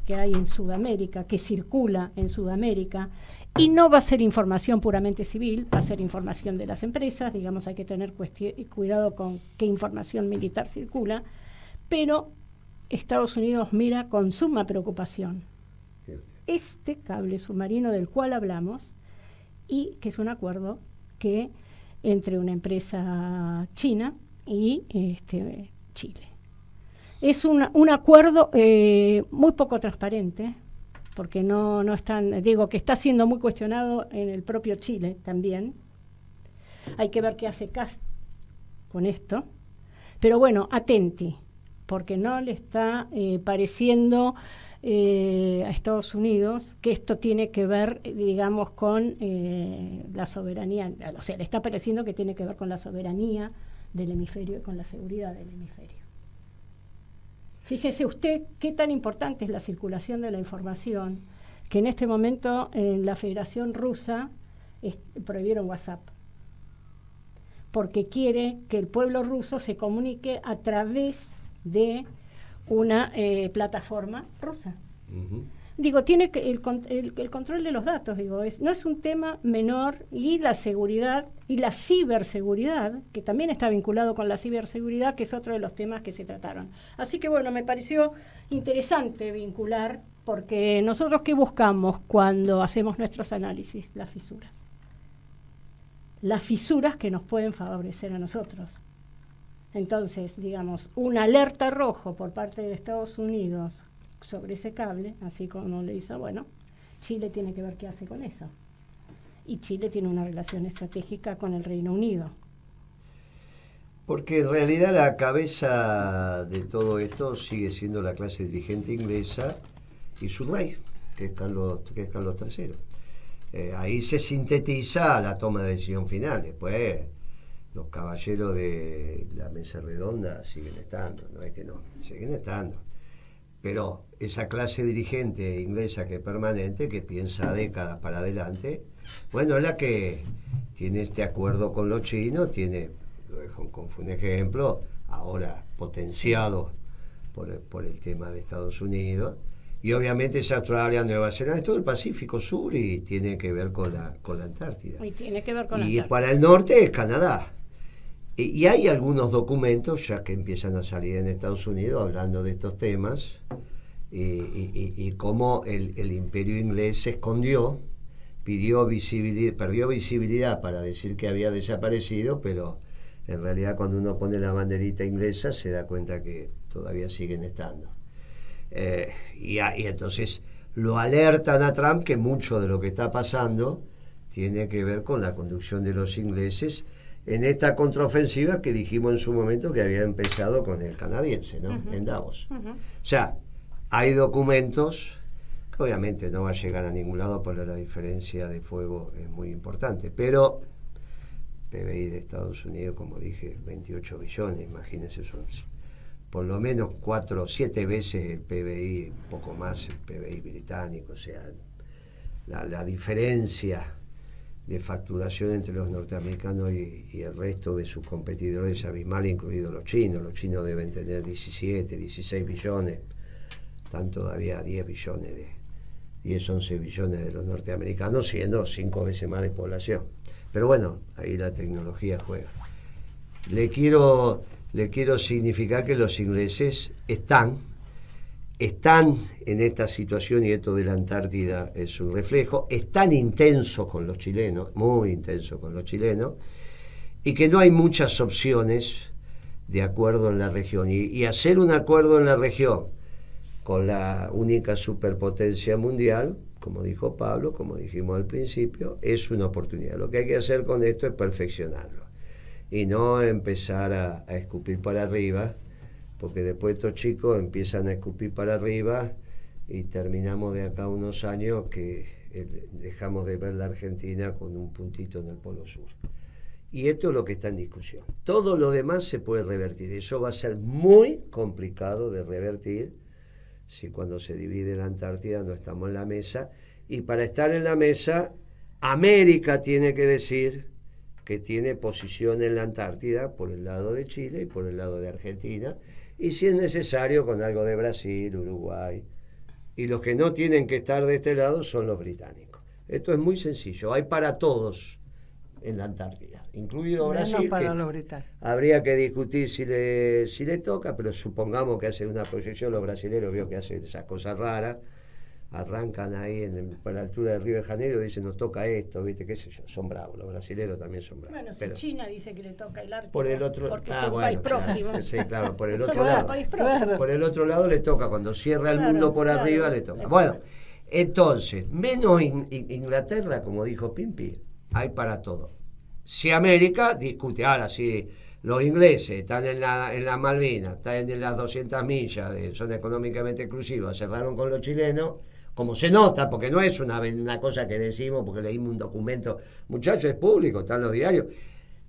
Speaker 2: que hay en Sudamérica, que circula en Sudamérica, y no va a ser información puramente civil, va a ser información de las empresas, digamos, hay que tener cuidado con qué información militar circula, pero Estados Unidos mira con suma preocupación este cable submarino del cual hablamos, y que es un acuerdo que entre una empresa china y Chile. Es un acuerdo muy poco transparente, porque no están, digo que está siendo muy cuestionado en el propio Chile también. Hay que ver qué hace Kast con esto, pero bueno, atenti, porque no le está pareciendo a Estados Unidos que esto tiene que ver, digamos, con la soberanía, o sea, le está pareciendo que tiene que ver con la soberanía del hemisferio y con la seguridad del hemisferio. Fíjese usted qué tan importante es la circulación de la información, que en este momento en la Federación Rusa prohibieron WhatsApp, porque quiere que el pueblo ruso se comunique a través de una plataforma rusa.
Speaker 1: Uh-huh.
Speaker 2: Digo, tiene que el control de los datos, digo, no es un tema menor, y la seguridad y la ciberseguridad, que también está vinculado con la ciberseguridad, que es otro de los temas que se trataron. Así que bueno, me pareció interesante vincular, porque nosotros ¿qué buscamos cuando hacemos nuestros análisis? Las fisuras. Las fisuras que nos pueden favorecer a nosotros. Entonces, digamos, una alerta rojo por parte de Estados Unidos sobre ese cable, así como lo hizo, bueno, Chile tiene que ver qué hace con eso. Y Chile tiene una relación estratégica con el Reino Unido.
Speaker 1: Porque en realidad la cabeza de todo esto sigue siendo la clase dirigente inglesa y su rey, que es Carlos III. Ahí se sintetiza la toma de decisión final. Después los caballeros de la mesa redonda siguen estando, no es que no, siguen estando. Pero esa clase dirigente inglesa que es permanente, que piensa décadas para adelante, bueno, es la que tiene este acuerdo con los chinos, tiene, Hong Kong fue un ejemplo, ahora potenciado por el tema de Estados Unidos, y obviamente es Australia, Nueva Zelanda, es todo el Pacífico Sur y tiene que ver con la Antártida.
Speaker 2: Y tiene que ver con la
Speaker 1: Y
Speaker 2: Antártida.
Speaker 1: para el norte es Canadá. Y hay algunos documentos ya que empiezan a salir en Estados Unidos hablando de estos temas y cómo el imperio inglés se escondió, perdió visibilidad para decir que había desaparecido, pero en realidad cuando uno pone la banderita inglesa se da cuenta que todavía siguen estando. Y entonces lo alertan a Trump que mucho de lo que está pasando tiene que ver con la conducción de los ingleses en esta contraofensiva que dijimos en su momento que había empezado con el canadiense, ¿no? Uh-huh. En Davos. Uh-huh. O sea, hay documentos que obviamente no va a llegar a ningún lado porque la diferencia de fuego es muy importante, pero PBI de Estados Unidos, como dije, 28 billones, imagínense, son por lo menos 4 o 7 veces el PBI, un poco más el PBI británico, o sea, la diferencia de facturación entre los norteamericanos y el resto de sus competidores es abismal, incluidos los chinos. Los chinos deben tener 17, 16 billones, están todavía 10 billones, 10, 11 billones de los norteamericanos, siendo 5 veces más de población. Pero bueno, ahí la tecnología juega. Le quiero significar que los ingleses están en esta situación, y esto de la Antártida es un reflejo, están intensos con los chilenos, muy intensos con los chilenos, y que no hay muchas opciones de acuerdo en la región. Y hacer un acuerdo en la región con la única superpotencia mundial, como dijo Pablo, como dijimos al principio, es una oportunidad. Lo que hay que hacer con esto es perfeccionarlo y no empezar a escupir para arriba, porque después estos chicos empiezan a escupir para arriba y terminamos de acá unos años que dejamos de ver la Argentina con un puntito en el Polo Sur. Y esto es lo que está en discusión. Todo lo demás se puede revertir. Eso va a ser muy complicado de revertir si cuando se divide la Antártida no estamos en la mesa. Y para estar en la mesa, América tiene que decir que tiene posición en la Antártida por el lado de Chile y por el lado de Argentina, y si es necesario con algo de Brasil, Uruguay, y los que no tienen que estar de este lado son los británicos. Esto es muy sencillo, hay para todos en la Antártida, incluido Brasil,
Speaker 3: para
Speaker 1: que
Speaker 3: los británicos.
Speaker 1: Habría que discutir si le toca, pero supongamos que hace una proyección, los brasileños veo que hacen esas cosas raras, arrancan ahí por la altura del Río de Janeiro, dicen nos toca esto, ¿viste? ¿Qué sé yo? Son bravos, los brasileños también son bravos.
Speaker 2: Bueno, si China dice que le toca el Ártico,
Speaker 1: por el otro,
Speaker 2: porque es un país próximo.
Speaker 1: Claro, sí, claro, por el
Speaker 2: Somos
Speaker 1: otro
Speaker 2: un
Speaker 1: lado.
Speaker 2: país próximo.
Speaker 1: Por el otro lado le toca, cuando cierra el mundo por arriba le toca.
Speaker 2: Claro.
Speaker 1: Bueno, entonces, menos Inglaterra, como dijo Pimpi, hay para todo. Si América discute, ahora si los ingleses están en la Malvinas, están en las 200 millas de zona económicamente exclusiva, cerraron con los chilenos, como se nota, porque no es una cosa que decimos porque leímos un documento, muchachos, es público, está en los diarios.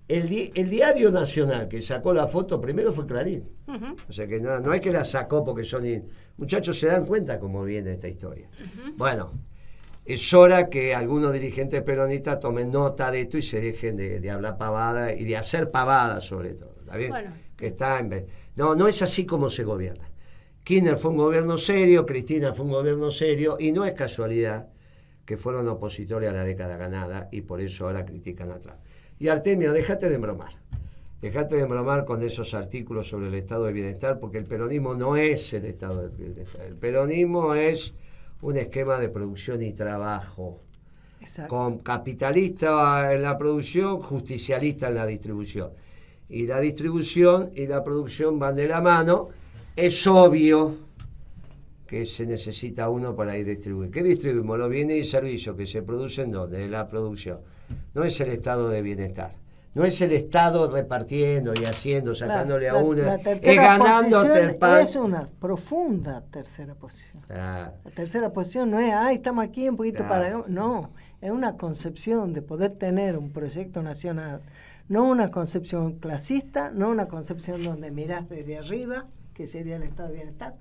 Speaker 1: El diario nacional que sacó la foto primero fue Clarín. O sea que no es que la sacó porque muchachos, se dan cuenta cómo viene esta historia. Bueno, es hora que algunos dirigentes peronistas tomen nota de esto y se dejen de hablar pavada y de hacer pavada sobre todo. ¿Está bien?
Speaker 2: Bueno.
Speaker 1: Que no es así como se gobierna. Kirchner fue un gobierno serio, Cristina fue un gobierno serio, y no es casualidad que fueron opositores a la década ganada y por eso ahora critican a Trump. Y Artemio, dejate de embromar con esos artículos sobre el estado de bienestar, porque el peronismo no es el estado del bienestar. El peronismo es un esquema de producción y trabajo. Exacto. Con capitalista en la producción, justicialista en la distribución. Y la distribución y la producción van de la mano. Es obvio que se necesita uno para ir distribuir. ¿Qué distribuimos? Los bienes y servicios que se producen ¿dónde? La producción. No es el estado de bienestar. No es el Estado repartiendo y haciendo, sacándole a una,
Speaker 3: es
Speaker 1: ganándote el pan.
Speaker 3: Es una profunda tercera posición.
Speaker 1: Claro.
Speaker 3: La tercera posición no es, estamos aquí un poquito para... No, es una concepción de poder tener un proyecto nacional, no una concepción clasista, no una concepción donde mirás desde arriba, que sería el estado de bienestar.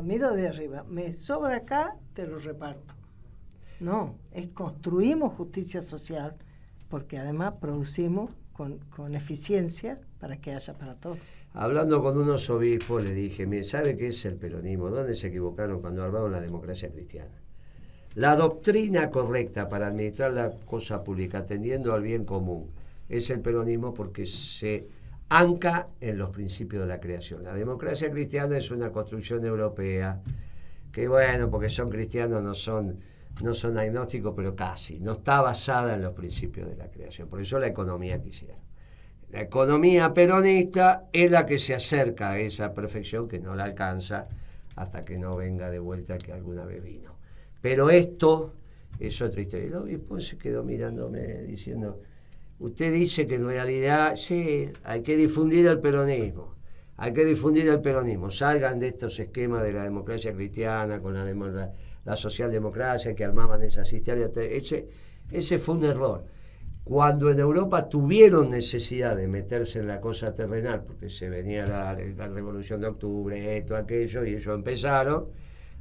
Speaker 3: Miro de arriba, me sobra acá, te lo reparto. No, construimos justicia social, porque además producimos con eficiencia para que haya para todos.
Speaker 1: Hablando con unos obispos le dije, mire, ¿sabe qué es el peronismo? ¿Dónde se equivocaron cuando armaron la democracia cristiana? La doctrina correcta para administrar la cosa pública, atendiendo al bien común, es el peronismo porque se anca en los principios de la creación. La democracia cristiana es una construcción europea, que bueno, porque son cristianos, no son agnósticos, pero casi. No está basada en los principios de la creación. Por eso la economía que hicieron. La economía peronista es la que se acerca a esa perfección que no la alcanza hasta que no venga de vuelta el que alguna vez vino. Pero esto es otra historia. El obispo se quedó mirándome diciendo, usted dice que en realidad, sí, hay que difundir el peronismo. Hay que difundir el peronismo. Salgan de estos esquemas de la democracia cristiana con la socialdemocracia que armaban esas historias. Ese fue un error. Cuando en Europa tuvieron necesidad de meterse en la cosa terrenal, porque se venía la Revolución de Octubre, esto, aquello, y ellos empezaron,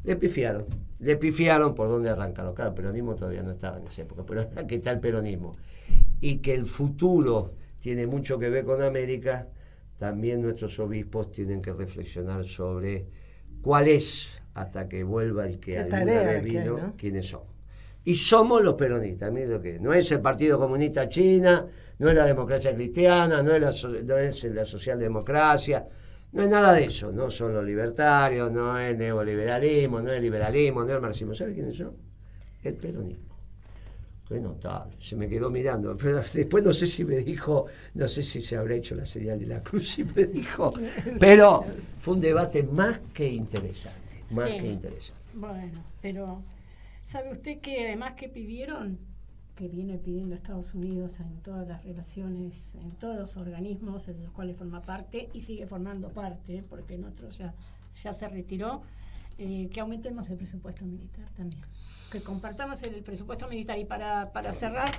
Speaker 1: le pifiaron por dónde arrancaron. Claro, el peronismo todavía no estaba en esa época, pero aquí está el peronismo. Y que el futuro tiene mucho que ver con América, también nuestros obispos tienen que reflexionar sobre cuál es, hasta que vuelva el que alguna vez vino, ¿no? Quiénes son. Y somos los peronistas, miren lo que es. No es el Partido Comunista China, no es la democracia cristiana, no es la socialdemocracia, no es nada de eso. No son los libertarios, no es neoliberalismo, no es liberalismo, no es marxismo. ¿Sabe quiénes son? El peronismo. Fue notable, se me quedó mirando. Pero después no sé si me dijo, no sé si se habrá hecho la señal de la cruz y me dijo. Pero fue un debate más que interesante.
Speaker 2: Bueno, pero ¿sabe usted que además que pidieron, que viene pidiendo Estados Unidos en todas las relaciones, en todos los organismos de los cuales forma parte y sigue formando parte, porque nuestro ya se retiró, que aumentemos el presupuesto militar también, que compartamos el presupuesto militar? Y para cerrar,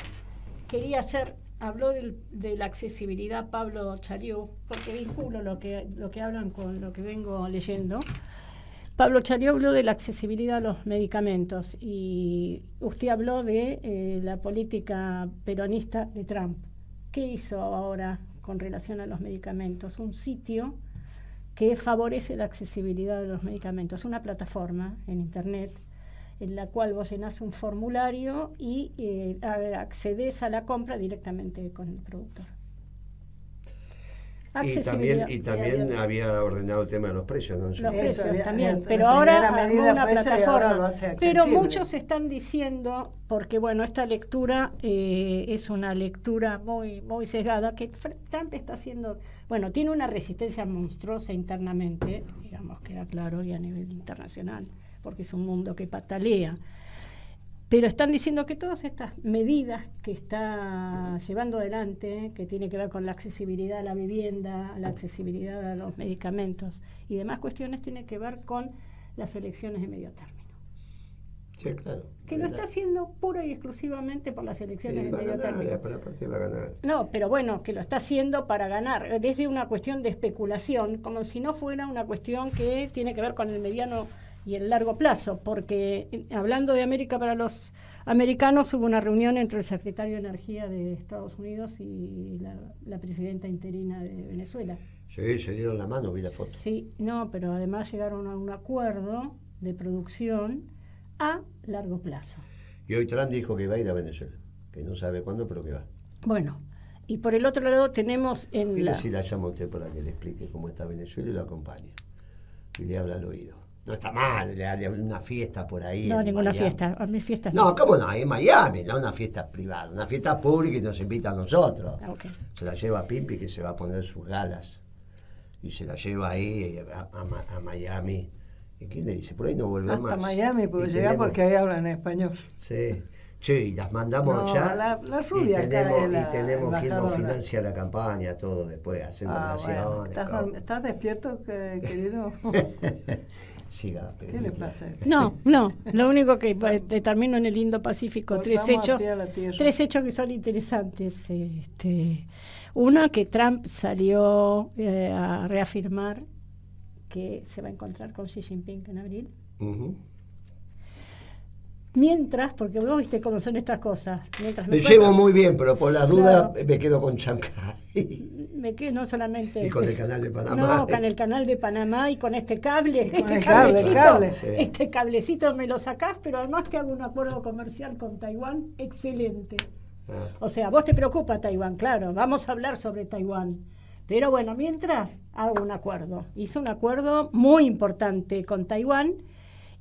Speaker 2: habló de la accesibilidad Pablo Chariú, porque vinculo lo que hablan con lo que vengo leyendo. Pablo Chariú habló de la accesibilidad a los medicamentos y usted habló de la política peronista de Trump. ¿Qué hizo ahora con relación a los medicamentos? Un sitio que favorece la accesibilidad de los medicamentos, una plataforma en internet en la cual vos llenás un formulario y accedes a la compra directamente con el productor.
Speaker 1: Y también había ordenado el tema de los precios, ¿no?
Speaker 2: Los precios también, pero ahora armó una plataforma. Pero muchos están diciendo, porque bueno, esta lectura es una lectura muy, muy sesgada, que Trump está haciendo, bueno, tiene una resistencia monstruosa internamente, digamos, queda claro, y a nivel internacional, porque es un mundo que patalea. Pero están diciendo que todas estas medidas que está llevando adelante, que tiene que ver con la accesibilidad a la vivienda, la accesibilidad a los medicamentos y demás cuestiones, tiene que ver con las elecciones de medio término.
Speaker 1: Sí, claro.
Speaker 2: Que lo está haciendo pura y exclusivamente por las elecciones de medio término.
Speaker 1: Para la parte va a ganar.
Speaker 2: No, pero bueno, que lo está haciendo para ganar, desde una cuestión de especulación, como si no fuera una cuestión que tiene que ver con el mediano y el largo plazo, porque hablando de América para los americanos, hubo una reunión entre el secretario de Energía de Estados Unidos y la presidenta interina de Venezuela.
Speaker 1: Sí, se dieron la mano, vi la foto.
Speaker 2: Sí, no, pero además llegaron a un acuerdo de producción a largo plazo.
Speaker 1: Y hoy Trump dijo que va a ir a Venezuela, que no sabe cuándo, pero que va.
Speaker 2: Bueno, y por el otro lado tenemos en
Speaker 1: Mire si la llama usted para que le explique cómo está Venezuela y lo acompañe. Y le habla al oído. No está mal, le da una fiesta por ahí.
Speaker 2: No,
Speaker 1: en
Speaker 2: ninguna
Speaker 1: Miami.
Speaker 2: fiesta, a mis fiestas
Speaker 1: No, ¿cómo no? En Miami, no una fiesta privada, una fiesta pública y nos invita a nosotros.
Speaker 2: Ah, okay.
Speaker 1: Se la lleva a Pimpi, que se va a poner sus galas. Y se la lleva ahí a Miami. ¿Y quién le dice? Por ahí no volvemos
Speaker 3: Hasta
Speaker 1: más.
Speaker 3: Miami puedo
Speaker 1: Y
Speaker 3: llegar
Speaker 1: tenemos-
Speaker 3: porque ahí hablan español.
Speaker 1: Sí. Che, y las mandamos
Speaker 3: No,
Speaker 1: allá.
Speaker 3: la rubia
Speaker 1: y
Speaker 3: acá
Speaker 1: tenemos,
Speaker 3: es la
Speaker 1: y tenemos quien nos
Speaker 3: embajadora.
Speaker 1: financia la campaña, todo después, haciendo
Speaker 3: Bueno,
Speaker 1: donaciones.
Speaker 3: ¿estás despierto, querido?
Speaker 1: Siga,
Speaker 3: ¿Qué le
Speaker 1: permítela.
Speaker 3: pasa?
Speaker 2: No, lo único que determino en el Indo-Pacífico, tres
Speaker 3: Volvamos a pie a la tierra.
Speaker 2: hechos que son interesantes. Uno, que Trump salió a reafirmar que se va a encontrar con Xi Jinping en abril.
Speaker 1: Ujú.
Speaker 2: Mientras, porque vos viste cómo son estas cosas, mientras
Speaker 1: Me
Speaker 2: pasa-
Speaker 1: llevo muy bien, pero por las dudas
Speaker 2: Claro.
Speaker 1: me quedo con Chancay.
Speaker 2: me quedo no solamente
Speaker 1: Y con el canal de Panamá.
Speaker 2: No, con el canal de Panamá y con este cable,
Speaker 3: con
Speaker 2: este
Speaker 3: el cable,
Speaker 2: cablecito,
Speaker 3: cable.
Speaker 1: Sí.
Speaker 2: este cablecito me lo sacás, pero además te hago un acuerdo comercial con Taiwán excelente.
Speaker 1: Ah,
Speaker 2: O sea, vos te preocupa Taiwán, claro, vamos a hablar sobre Taiwán. Pero bueno, mientras hago un acuerdo. Hice un acuerdo muy importante con Taiwán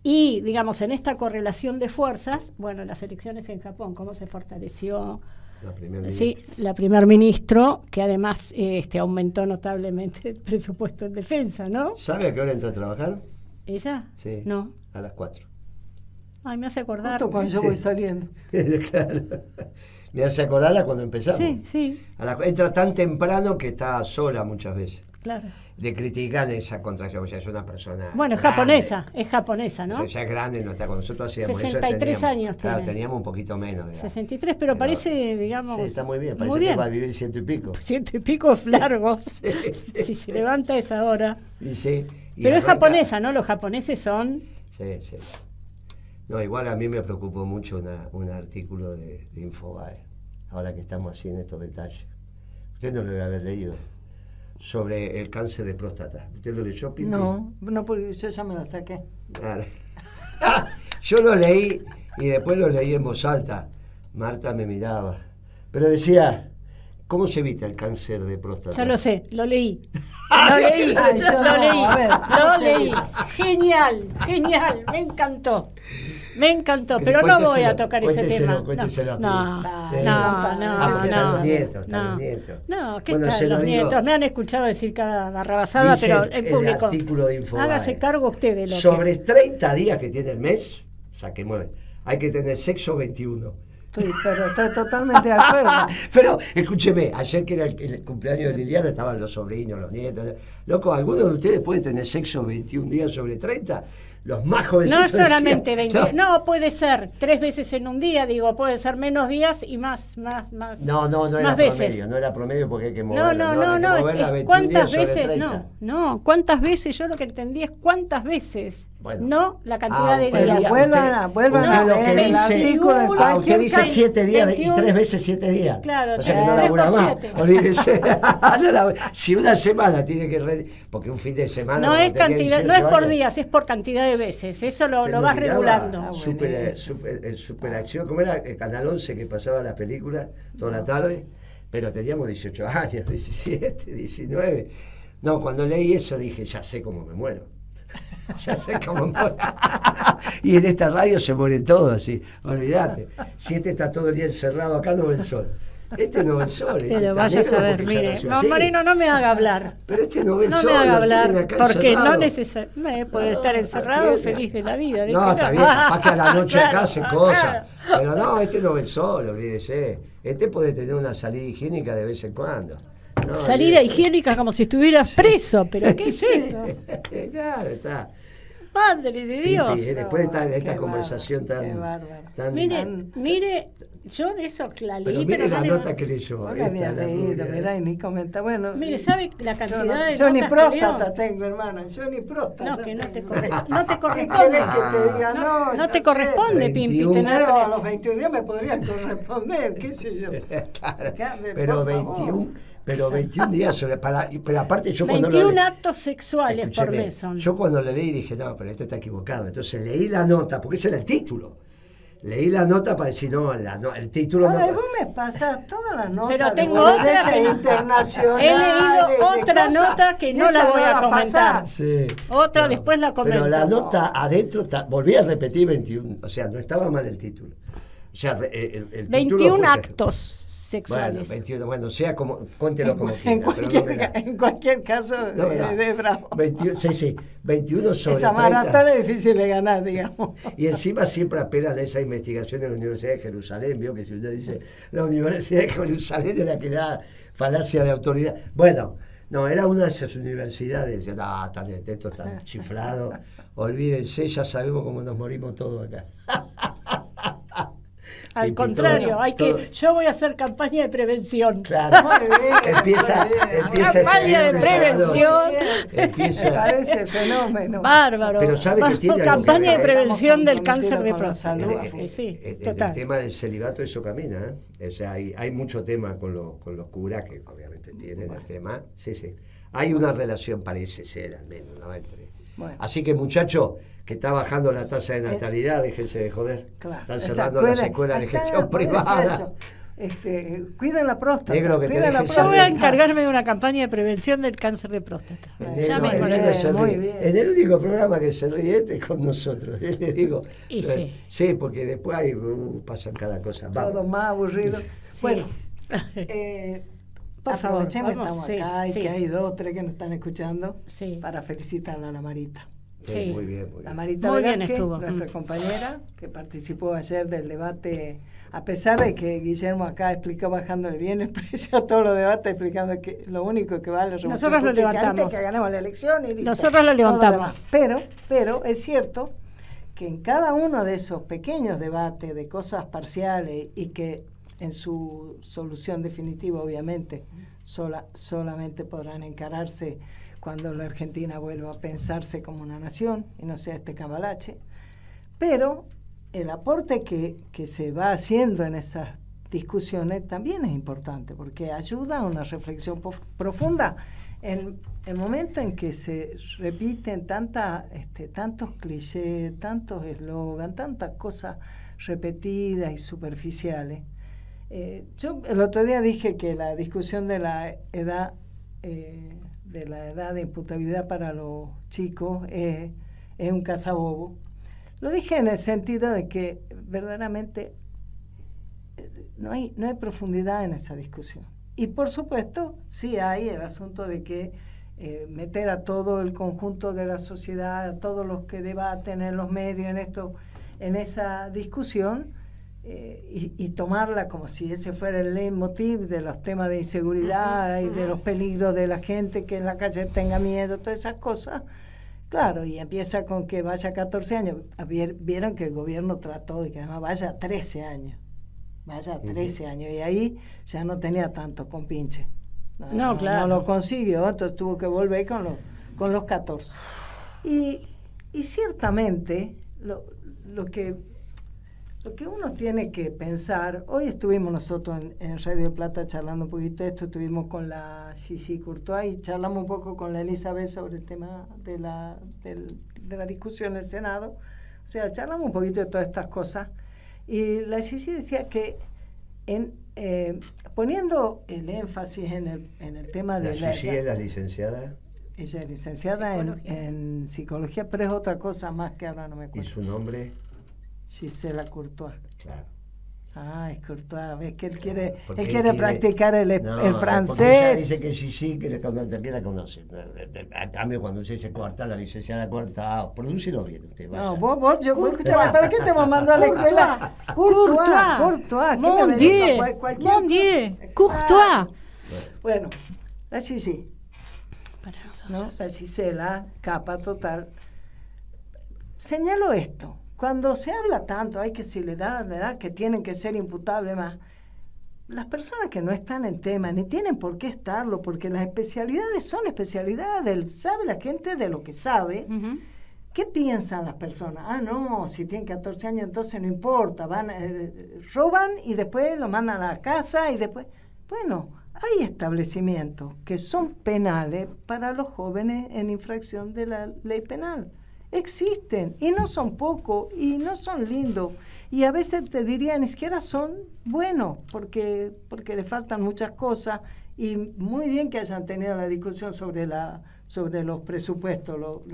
Speaker 2: y, digamos, en esta correlación de fuerzas, bueno, las elecciones en Japón, cómo se fortaleció.
Speaker 1: la primera
Speaker 2: Sí,
Speaker 1: ministra.
Speaker 2: la primer ministro, que además aumentó notablemente el presupuesto en defensa, ¿no?
Speaker 1: ¿Sabe a qué hora entra a trabajar?
Speaker 2: ¿Ella?
Speaker 1: Sí.
Speaker 2: No.
Speaker 1: A las 4.
Speaker 2: Ay, me hace acordar.
Speaker 3: Justo cuando yo voy saliendo.
Speaker 1: Claro. Me hace acordar a cuando empezamos.
Speaker 2: Sí, sí,
Speaker 1: Entra tan temprano que está sola muchas veces.
Speaker 2: claro.
Speaker 1: Le critican esa contracción, o sea, es una persona.
Speaker 2: Bueno, es
Speaker 1: grande.
Speaker 2: japonesa,
Speaker 1: O
Speaker 2: ¿no?
Speaker 1: sea, ya es grande, no está con nosotros. Hacíamos
Speaker 2: 63
Speaker 1: eso,
Speaker 2: años
Speaker 1: claro,
Speaker 2: tiene.
Speaker 1: teníamos un poquito menos de edad.
Speaker 2: 63, pero parece, digamos...
Speaker 1: Sí, está muy bien, parece
Speaker 2: muy
Speaker 1: que
Speaker 2: bien.
Speaker 1: va a vivir 100 y pico.
Speaker 2: 100 y pico largos.
Speaker 1: Sí, sí.
Speaker 2: Si se levanta a esa hora.
Speaker 1: Y sí, y
Speaker 2: Pero es
Speaker 1: arranca-
Speaker 2: japonesa, ¿no? Los japoneses son...
Speaker 1: Sí, sí. No, igual a mí me preocupó mucho un artículo de Infobae, ahora que estamos así en estos detalles. Usted no lo debe haber leído. Sobre el cáncer de próstata. ¿Usted lo leyó, Pipi?
Speaker 3: No, porque yo ya me la saqué.
Speaker 1: Claro. Yo lo leí y después lo leí en voz alta. Marta me miraba. Pero decía, ¿cómo se evita el cáncer de próstata?
Speaker 2: Ya lo sé, lo leí. Lo leí,
Speaker 3: Ay, yo
Speaker 2: lo
Speaker 3: no,
Speaker 2: leí,
Speaker 3: a ver,
Speaker 2: lo leí. Genial, genial, me encantó. Me encantó, pero no voy a tocar ese tema.
Speaker 1: Cuénteselo,
Speaker 2: No,
Speaker 1: Pipi.
Speaker 2: no,
Speaker 1: porque están los
Speaker 2: no.
Speaker 1: nietos, están
Speaker 2: No.
Speaker 1: los nietos.
Speaker 2: No, ¿qué
Speaker 1: Bueno, se
Speaker 2: tal
Speaker 1: lo
Speaker 2: los
Speaker 1: digo.
Speaker 2: nietos? Me han escuchado decir cada barrabasada,
Speaker 1: Dice
Speaker 2: pero en
Speaker 1: el
Speaker 2: público.
Speaker 1: artículo de Infobae.
Speaker 2: Hágase cargo usted de lo
Speaker 1: Sobre 30 días que tiene el mes, saquemos, hay que tener sexo 21.
Speaker 3: Pero estoy totalmente de acuerdo.
Speaker 1: Pero escúcheme, ayer que era el cumpleaños de Liliana, estaban los sobrinos, los nietos. Loco, ¿alguno de ustedes puede tener sexo 21 días sobre 30? Los más jóvenes.
Speaker 2: No solamente 20, no, puede ser 3 veces en un día, digo, puede ser menos días y más
Speaker 1: No era
Speaker 2: más
Speaker 1: promedio,
Speaker 2: veces.
Speaker 1: no era promedio porque hay que
Speaker 2: No,
Speaker 1: moverla.
Speaker 2: no,
Speaker 1: hay que moverla
Speaker 2: es
Speaker 1: 21 días
Speaker 2: cuántas
Speaker 1: sobre
Speaker 2: veces,
Speaker 1: 30.
Speaker 2: no, cuántas veces, yo lo que entendí es cuántas veces,
Speaker 1: Bueno.
Speaker 2: no la cantidad de
Speaker 1: usted
Speaker 2: días.
Speaker 1: diga-
Speaker 3: Vuelvan
Speaker 2: a
Speaker 1: lo
Speaker 2: leer
Speaker 1: que
Speaker 2: el
Speaker 1: dice,
Speaker 2: artículo en
Speaker 1: usted dice
Speaker 2: cualquier
Speaker 1: 7 días
Speaker 2: 21.
Speaker 1: y 3 veces 7 días.
Speaker 2: Claro,
Speaker 1: o sea que no
Speaker 2: 3
Speaker 1: labura
Speaker 2: por
Speaker 1: más.
Speaker 2: 7.
Speaker 1: Olvídese. Si una semana tiene que... Porque un fin de semana...
Speaker 2: No es
Speaker 1: cuando tenía
Speaker 2: cantidad, no
Speaker 1: 18
Speaker 2: es por
Speaker 1: años,
Speaker 2: días, es por cantidad de veces. Eso lo
Speaker 1: usted
Speaker 2: vas
Speaker 1: miraba
Speaker 2: regulando.
Speaker 1: Superacción, ¿cómo era? El Canal 11 que pasaba la película toda la tarde, pero teníamos 18 años, 17, 19. No, cuando leí eso dije, ya sé cómo me muero. Ya sé cómo me muero. Y en esta radio se mueren todos así, olvídate. Si este está todo el día encerrado acá, no ve el sol. Este no ve el sol. este
Speaker 2: Pero
Speaker 1: está
Speaker 2: vaya a
Speaker 1: negro
Speaker 2: saber,
Speaker 1: porque ya
Speaker 2: mire,
Speaker 1: nació
Speaker 2: no,
Speaker 1: así.
Speaker 2: Marino, no me haga hablar.
Speaker 1: Pero este no ve el
Speaker 2: No
Speaker 1: sol.
Speaker 2: me haga
Speaker 1: lo
Speaker 2: hablar,
Speaker 1: tienen acá
Speaker 2: porque no
Speaker 1: encerrado.
Speaker 2: necesariamente puede estar
Speaker 1: No,
Speaker 2: encerrado
Speaker 1: atiende.
Speaker 2: feliz de la vida.
Speaker 1: No, está bien, capaz que a la noche acá hace
Speaker 2: Claro,
Speaker 1: cosas.
Speaker 2: claro.
Speaker 1: Pero no, este no ve el sol, olvídese. Este puede tener una salida higiénica de vez en cuando. No,
Speaker 2: Salida
Speaker 1: olvídese.
Speaker 2: higiénica como si estuvieras preso, pero ¿qué es eso?
Speaker 1: Claro, está.
Speaker 2: Madre de Dios.
Speaker 1: Pipi, después de esta
Speaker 3: Qué
Speaker 1: conversación
Speaker 3: bárbaro, qué
Speaker 1: tan...
Speaker 3: bárbaro.
Speaker 1: tan
Speaker 2: Mire, yo de eso la leí,
Speaker 1: pero mire
Speaker 2: no
Speaker 1: la
Speaker 2: le-
Speaker 1: nota que leyó.
Speaker 3: No la había
Speaker 1: esta, la
Speaker 3: leído,
Speaker 1: rubia.
Speaker 3: mirá, y ni comenta. Bueno,
Speaker 2: Mire, ¿sabe la cantidad de
Speaker 3: yo ni
Speaker 2: notas que leo?
Speaker 3: próstata tengo, hermano. Yo ni próstata.
Speaker 2: No, que no te,
Speaker 3: tengo.
Speaker 2: no te
Speaker 3: ¿Qué
Speaker 2: corresponde.
Speaker 3: querés que te diga? No,
Speaker 2: No
Speaker 3: ya
Speaker 2: te
Speaker 3: sé.
Speaker 2: corresponde, Pimpi,
Speaker 1: 21.
Speaker 2: tener...
Speaker 3: Pero a los 21 días me podría corresponder, qué sé yo.
Speaker 1: Claro,
Speaker 3: Cállate,
Speaker 1: pero
Speaker 3: por favor.
Speaker 1: 21, pero 21 días pero aparte yo cuando
Speaker 2: 21
Speaker 1: lo leí,
Speaker 2: actos sexuales por
Speaker 1: escúcheme,
Speaker 2: mes son.
Speaker 1: yo cuando lo leí dije, no, pero esto está equivocado. Entonces leí la nota, porque ese era el título. Leí la nota para decir, no, el título
Speaker 3: Ahora,
Speaker 1: no.
Speaker 3: vos me pasás todas las notas
Speaker 2: Pero
Speaker 3: de
Speaker 2: tengo
Speaker 3: boludeces
Speaker 2: otra que-
Speaker 3: internacionales.
Speaker 2: He leído
Speaker 3: de
Speaker 2: otra
Speaker 3: cosas,
Speaker 2: nota que
Speaker 3: y
Speaker 2: no la
Speaker 3: esa
Speaker 2: voy a
Speaker 3: va
Speaker 2: comentar.
Speaker 3: pasar.
Speaker 1: Sí.
Speaker 2: Otra después la comento.
Speaker 1: Pero la nota adentro, volví a repetir 21, o sea, no estaba mal el título. O sea, el título
Speaker 2: 21
Speaker 1: fue-
Speaker 2: actos
Speaker 1: Bueno,
Speaker 2: sexuales.
Speaker 1: 21, bueno, sea como, cuéntelo como
Speaker 3: En
Speaker 1: quiera. pero no me
Speaker 3: cualquier,
Speaker 1: da.
Speaker 3: en cualquier caso,
Speaker 1: No me da.
Speaker 3: de bravo.
Speaker 1: 21, sí, 21 sobre
Speaker 3: Esa
Speaker 1: 30.
Speaker 3: maratón es difícil de ganar, digamos.
Speaker 1: Y encima siempre apelan a esa investigación de la Universidad de Jerusalén, vio que si usted dice la Universidad de Jerusalén de la que da falacia de autoridad. Bueno, no, era una de esas universidades, ya no, tan esto tan chiflado, olvídense, ya sabemos cómo nos morimos todos acá.
Speaker 2: Al
Speaker 1: Y
Speaker 2: contrario,
Speaker 1: todo-
Speaker 2: hay
Speaker 1: todo-
Speaker 2: que, yo voy a hacer campaña de prevención.
Speaker 1: Claro,
Speaker 3: Muy bien,
Speaker 1: empieza
Speaker 3: muy bien.
Speaker 1: este
Speaker 2: Campaña de
Speaker 1: viernes a las
Speaker 2: prevención.
Speaker 1: 12.
Speaker 3: Me
Speaker 1: Empieza,
Speaker 3: parece fenómeno.
Speaker 2: Bárbaro.
Speaker 1: Pero sabe que
Speaker 2: Vamos,
Speaker 1: tiene algo que
Speaker 2: campaña de
Speaker 1: ver.
Speaker 2: prevención del
Speaker 3: Estamos
Speaker 2: cáncer de
Speaker 3: comprometidos con la
Speaker 2: próstata.
Speaker 3: salud.
Speaker 2: Sí,
Speaker 1: en el
Speaker 2: total.
Speaker 1: tema del celibato eso camina, ¿eh? O sea, hay mucho tema con los curas que obviamente tienen el tema. Sí, sí. Hay una relación, parece ser, al menos, ¿no?
Speaker 3: Bueno.
Speaker 1: Así que, muchachos, que está bajando la tasa de natalidad, déjense de joder.
Speaker 3: Claro,
Speaker 1: Están
Speaker 3: esa
Speaker 1: cerrando las
Speaker 3: escuela-
Speaker 1: escuelas de
Speaker 3: ahí está,
Speaker 1: gestión
Speaker 3: por eso
Speaker 1: privada.
Speaker 3: eso. Cuiden la próstata.
Speaker 1: Negro, que te
Speaker 3: cuiden la
Speaker 1: dejes
Speaker 2: Yo voy a
Speaker 1: salir.
Speaker 2: encargarme de una campaña de prevención del cáncer de próstata.
Speaker 1: En
Speaker 2: Ya
Speaker 1: el,
Speaker 2: mismo
Speaker 1: en
Speaker 2: le
Speaker 1: el-
Speaker 2: digo.
Speaker 1: se
Speaker 3: muy
Speaker 1: ríe.
Speaker 3: bien.
Speaker 1: En el único programa que se ríe este es con nosotros. Le digo.
Speaker 2: Y sí.
Speaker 1: Sí, porque después hay, pasan cada cosa.
Speaker 3: Todo
Speaker 1: Vamos.
Speaker 3: más aburrido.
Speaker 2: Sí.
Speaker 3: Bueno,
Speaker 2: Por favor,
Speaker 3: aprovechemos que
Speaker 2: vamos,
Speaker 3: estamos acá y
Speaker 2: sí.
Speaker 3: que hay 2 o 3 que nos están escuchando
Speaker 2: Sí.
Speaker 3: para felicitarla a la Marita.
Speaker 2: Sí.
Speaker 1: Muy bien, muy
Speaker 3: La
Speaker 1: bien.
Speaker 3: Marita
Speaker 2: Muy bien
Speaker 3: Velázquez,
Speaker 2: estuvo.
Speaker 3: nuestra compañera, que participó ayer del debate, a pesar de que Guillermo acá explicó bajándole bien el precio a todos los debates, explicando que lo único que vale es la
Speaker 2: Nosotros lo
Speaker 3: revolución justicialista,
Speaker 2: levantamos.
Speaker 3: que ganemos la elección y listo.
Speaker 2: Nosotros lo
Speaker 3: Todo
Speaker 2: levantamos.
Speaker 3: demás. Pero es cierto que en cada uno de esos pequeños debates de cosas parciales y que en su solución definitiva, obviamente, solamente podrán encararse cuando la Argentina vuelva a pensarse como una nación y no sea este cambalache. Pero el aporte que se va haciendo en esas discusiones también es importante porque ayuda a una reflexión profunda en el momento en que se repiten tantos clichés, tantos eslogans, tantas cosas repetidas y superficiales. Yo el otro día dije que la discusión de la edad de imputabilidad para los chicos es un cazabobo. Lo dije en el sentido de que verdaderamente no hay profundidad en esa discusión. Y por supuesto, sí hay el asunto de que meter a todo el conjunto de la sociedad, a todos los que debaten en los medios, en esa discusión, y tomarla como si ese fuera el leitmotiv de los temas de inseguridad y de los peligros de la gente que en la calle tenga miedo, todas esas cosas. Claro, y empieza con que vaya 14 años. Vieron que el gobierno trató de que además vaya 13 años. Vaya 13 años. Y ahí ya no tenía tanto compinche.
Speaker 2: No, claro.
Speaker 3: No lo consiguió, entonces tuvo que volver con los 14. Y ciertamente lo que uno tiene que pensar, hoy estuvimos nosotros en Radio Plata charlando un poquito de esto, estuvimos con la Gigi Courtois y charlamos un poco con la Elizabeth sobre el tema de la discusión en el Senado. O sea, charlamos un poquito de todas estas cosas. Y la Gigi decía que poniendo el énfasis en el tema de
Speaker 1: La Gigi es la licenciada.
Speaker 3: Ella es licenciada en psicología, pero es otra cosa más que ahora no me
Speaker 1: ¿Y
Speaker 3: acuerdo.
Speaker 1: su nombre?
Speaker 3: Gisela Courtois.
Speaker 1: Claro.
Speaker 3: Ah, es Courtois. Ves que él quiere
Speaker 1: Porque
Speaker 3: él quiere practicar el
Speaker 1: No, porque ella
Speaker 3: francés.
Speaker 1: dice que sí, que también la conoce. A cambio, cuando usted se corta, la licenciada corta, prodúcelo bien usted. Vaya.
Speaker 3: No, vos, escuchame, ¿para qué te hemos mandado a la escuela?
Speaker 2: Courtois. Mon Dieu. Mon Dieu. Courtois.
Speaker 3: Bueno, la Gigi,
Speaker 2: Para nosotros.
Speaker 3: ¿no? La Gisela, capa total. señalo esto. Cuando se habla tanto, hay que si le da la edad que tienen que ser imputables más, las personas que no están en tema, ni tienen por qué estarlo, porque las especialidades son especialidades, sabe la gente de lo que sabe. ¿Qué piensan las personas? Ah, no, si tienen 14 años entonces no importa, van roban y después lo mandan a la casa y después... Bueno, hay establecimientos que son penales para los jóvenes en infracción de la ley penal. Existen, y no son pocos, y no son lindos, y a veces te diría ni siquiera son buenos, porque le faltan muchas cosas, y muy bien que hayan tenido la discusión sobre los presupuestos.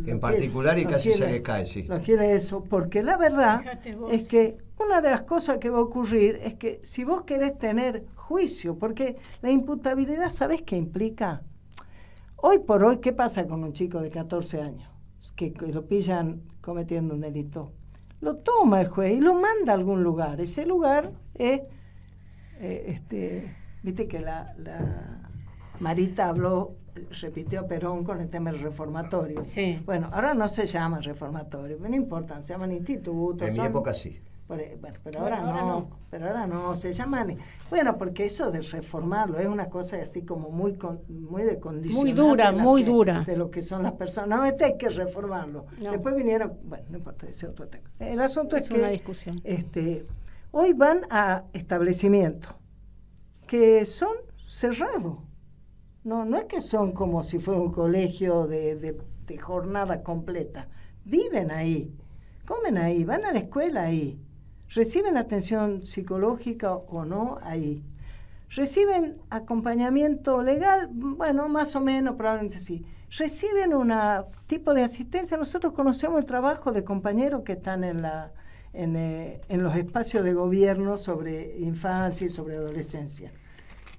Speaker 5: En particular, y casi se les cae, sí.
Speaker 3: Lo quiere eso, porque la verdad es que una de las cosas que va a ocurrir es que si vos querés tener juicio, porque la imputabilidad, ¿sabés qué implica? Hoy por hoy, ¿qué pasa con un chico de 14 años? Que lo pillan cometiendo un delito. Lo toma el juez y lo manda a algún lugar. Ese lugar es, viste que la Marita repitió a Perón con el tema del reformatorio.
Speaker 2: Sí.
Speaker 3: Bueno, ahora no se llama reformatorio, no importa, se llaman institutos.
Speaker 5: En mi época sí.
Speaker 3: Pero ahora no, se llaman... Bueno, porque eso de reformarlo es una cosa así como muy de condicionar.
Speaker 2: Muy dura.
Speaker 3: De lo que son las personas. No, hay que reformarlo. No. Después vinieron... Bueno, no importa, ese otro tema. El asunto es que...
Speaker 2: una discusión.
Speaker 3: Hoy van a establecimientos que son cerrados. No es que son como si fuera un colegio de jornada completa. Viven ahí, comen ahí, van a la escuela ahí. ¿Reciben atención psicológica o no? Ahí. ¿Reciben acompañamiento legal? Bueno, más o menos, probablemente sí. ¿Reciben un tipo de asistencia? Nosotros conocemos el trabajo de compañeros que están en los espacios de gobierno sobre infancia y sobre adolescencia.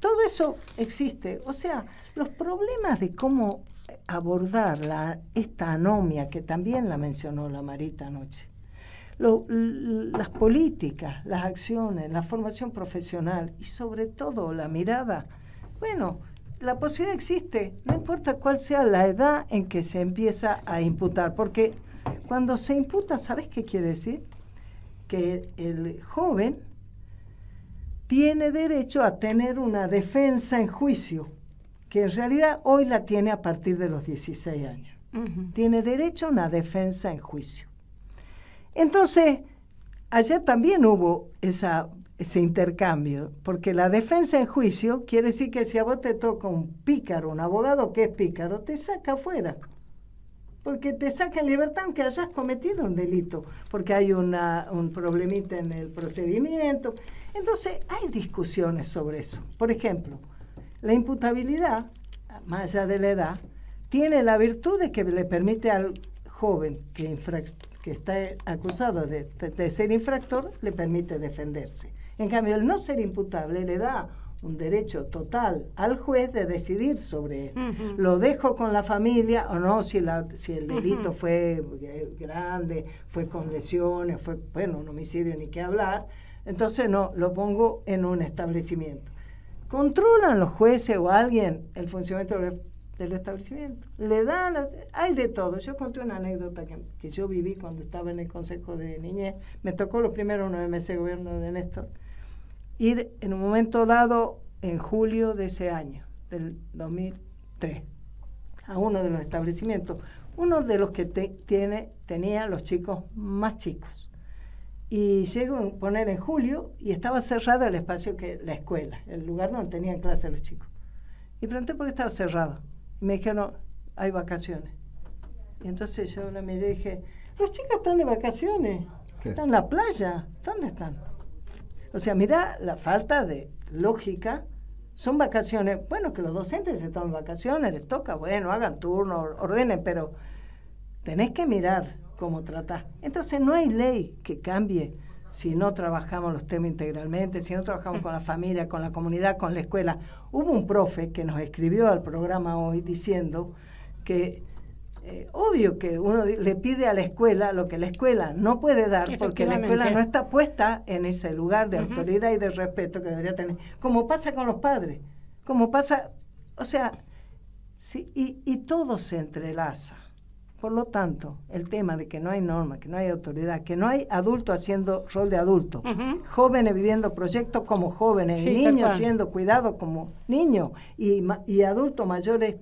Speaker 3: Todo eso existe. O sea, los problemas de cómo abordar esta anomia, que también la mencionó la Marita anoche, las políticas, las acciones, la formación profesional y sobre todo la mirada. Bueno, la posibilidad existe, no importa cuál sea la edad en que se empieza a imputar, porque cuando se imputa, ¿sabes qué quiere decir? Que el joven tiene derecho a tener una defensa en juicio, que en realidad hoy la tiene a partir de los 16 años. Tiene derecho a una defensa en juicio. Entonces, ayer también hubo ese intercambio, porque la defensa en juicio quiere decir que si a vos te toca un pícaro, un abogado que es pícaro, te saca afuera, porque te saca en libertad aunque hayas cometido un delito, porque hay un problemita en el procedimiento. Entonces, hay discusiones sobre eso. Por ejemplo, la imputabilidad, más allá de la edad, tiene la virtud de que le permite al joven que está acusado de ser infractor, le permite defenderse. En cambio, el no ser imputable le da un derecho total al juez de decidir sobre él. ¿Lo dejo con la familia o no? Si el delito fue grande, fue con lesiones, fue, bueno, un homicidio ni qué hablar, entonces no, lo pongo en un establecimiento. ¿Controlan los jueces o alguien el funcionamiento del establecimiento? Le dan, hay de todo. Yo conté una anécdota que yo viví cuando estaba en el Consejo de Niñez. Me tocó los primeros 9 meses de gobierno de Néstor, ir en un momento dado, en julio de ese año, del 2003, a uno de los establecimientos, uno de los que tenía los chicos más chicos. Y llego a poner en julio y estaba cerrado el espacio la escuela, el lugar donde tenían clase los chicos. Y pregunté por qué estaba cerrado. Y me dijeron, hay vacaciones. Y entonces yo la miré y dije, los chicos están de vacaciones, están en la playa, ¿dónde están? O sea, mira la falta de lógica. Son vacaciones, bueno, que los docentes se toman vacaciones, les toca, bueno, hagan turno, ordenen, pero tenés que mirar cómo tratar. Entonces no hay ley que cambie si no trabajamos los temas integralmente, si no trabajamos con la familia, con la comunidad, con la escuela. Hubo un profe que nos escribió al programa hoy diciendo que obvio que uno le pide a la escuela lo que la escuela no puede dar, porque la escuela no está puesta en ese lugar de autoridad y de respeto que debería tener, como pasa con los padres, como pasa, o sea, sí, y todo se entrelaza. Por lo tanto, el tema de que no hay norma, que no hay autoridad, que no hay adulto haciendo rol de adulto, jóvenes viviendo proyectos como jóvenes,
Speaker 2: Sí,
Speaker 3: y
Speaker 2: tal
Speaker 3: niños
Speaker 2: cual.
Speaker 3: siendo cuidados como niños, y adultos mayores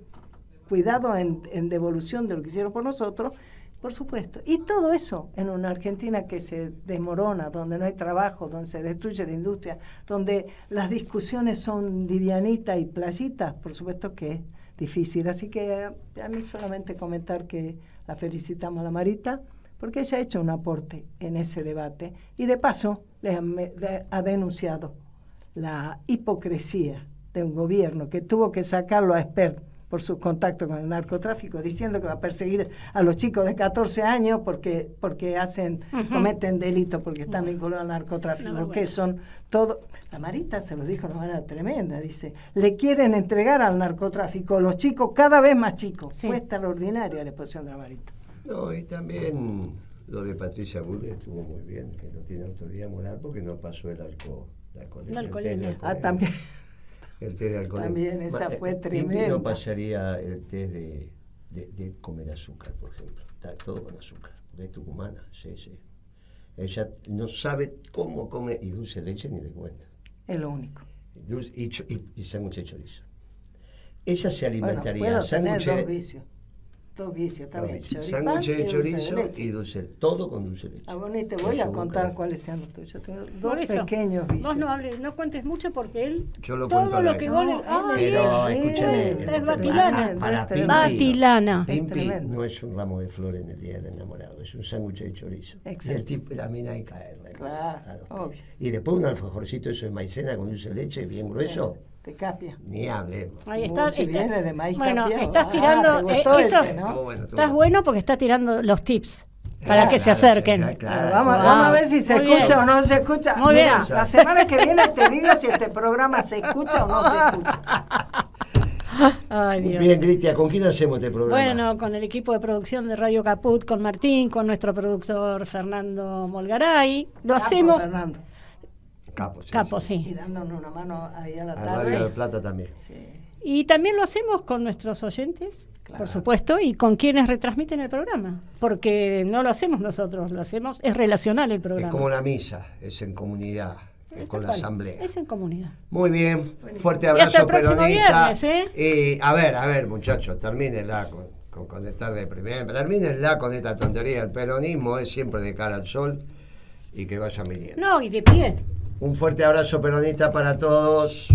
Speaker 3: cuidados en devolución de lo que hicieron por nosotros, por supuesto. Y todo eso en una Argentina que se desmorona, donde no hay trabajo, donde se destruye la industria, donde las discusiones son livianitas y playitas, por supuesto que es difícil. Así que a mí solamente comentar que la felicitamos a la Marita, porque ella ha hecho un aporte en ese debate y de paso ha denunciado la hipocresía de un gobierno que tuvo que sacarlo a Espert por sus contactos con el narcotráfico, diciendo que va a perseguir a los chicos de 14 años porque cometen delitos, porque están vinculados al narcotráfico, que son todo. La Marita se lo dijo de una manera tremenda, dice, le quieren entregar al narcotráfico los chicos cada vez más chicos. Sí. Fue extraordinaria la exposición de la Marita.
Speaker 1: No, y también lo de Patricia Bullrich estuvo muy bien, que no tiene autoridad moral porque no pasó el alcoholemia.
Speaker 3: Ah, también.
Speaker 1: El test de alcoholemia.
Speaker 3: También esa fue tremenda.
Speaker 1: Y no pasaría el test de comer azúcar, por ejemplo. Está todo con azúcar. Es tucumana, sí. Ella no sabe cómo come, y dulce de leche ni le cuento.
Speaker 3: Es lo único.
Speaker 1: Y sándwich de chorizo. Ella se alimentaría
Speaker 3: bueno,
Speaker 1: sándwich
Speaker 3: dos vicios, está bien.
Speaker 1: Sándwich de chorizo y dulce, todo con dulce de leche.
Speaker 3: Ni te voy a contar cuáles sean los tuyos. Yo tengo dos pequeños vicios.
Speaker 2: Vos no cuentes mucho porque él
Speaker 1: yo lo
Speaker 2: todo lo que vos
Speaker 1: pero escúchame,
Speaker 2: es batilana.
Speaker 1: Para
Speaker 2: Batilana.
Speaker 1: Pimpi no es un ramo de flores en el día del enamorado, es un sándwich de chorizo.
Speaker 3: Exacto.
Speaker 1: Y el tipo, la mina hay que caerle.
Speaker 3: Claro, obvio.
Speaker 1: Y después un alfajorcito eso de maicena con dulce de leche bien grueso.
Speaker 3: De capia.
Speaker 1: Ni hablemos.
Speaker 2: Ahí está.
Speaker 3: Si viene de maíz
Speaker 2: bueno,
Speaker 3: capia,
Speaker 2: estás tirando eso.
Speaker 3: Ese, ¿no?
Speaker 2: Estás bueno porque está tirando los tips para que se acerquen.
Speaker 1: Claro.
Speaker 3: Vamos a ver si se escucha o no se escucha.
Speaker 2: Muy
Speaker 3: Mira,
Speaker 2: bien.
Speaker 3: la semana que viene te digo si este programa se escucha o no se escucha.
Speaker 2: Ay, Dios.
Speaker 1: Bien, Cristian, ¿con quién hacemos este programa?
Speaker 2: Bueno, con el equipo de producción de Radio Caput, con Martín, con nuestro productor Fernando Molgaray. Lo hacemos.
Speaker 3: Fernando.
Speaker 1: Capo,
Speaker 2: Sí.
Speaker 3: Y dándonos una mano ahí a la
Speaker 1: A
Speaker 3: tarde.
Speaker 1: Radio del Plata también.
Speaker 3: Sí.
Speaker 2: Y también lo hacemos con nuestros oyentes, por supuesto, y con quienes retransmiten el programa. Porque no lo hacemos nosotros, lo hacemos, es relacional el programa.
Speaker 1: Es como la misa, es en comunidad, es con la asamblea.
Speaker 2: Es en comunidad.
Speaker 1: Muy bien, fuerte
Speaker 2: Y hasta
Speaker 1: abrazo
Speaker 2: el próximo
Speaker 1: peronista.
Speaker 2: viernes,
Speaker 1: A ver, muchachos, termínenla con estar de primera. Termínenla con esta tontería. El peronismo es siempre de cara al sol y que vayan viniendo.
Speaker 2: No, y de pie.
Speaker 1: Un fuerte abrazo peronista para todos.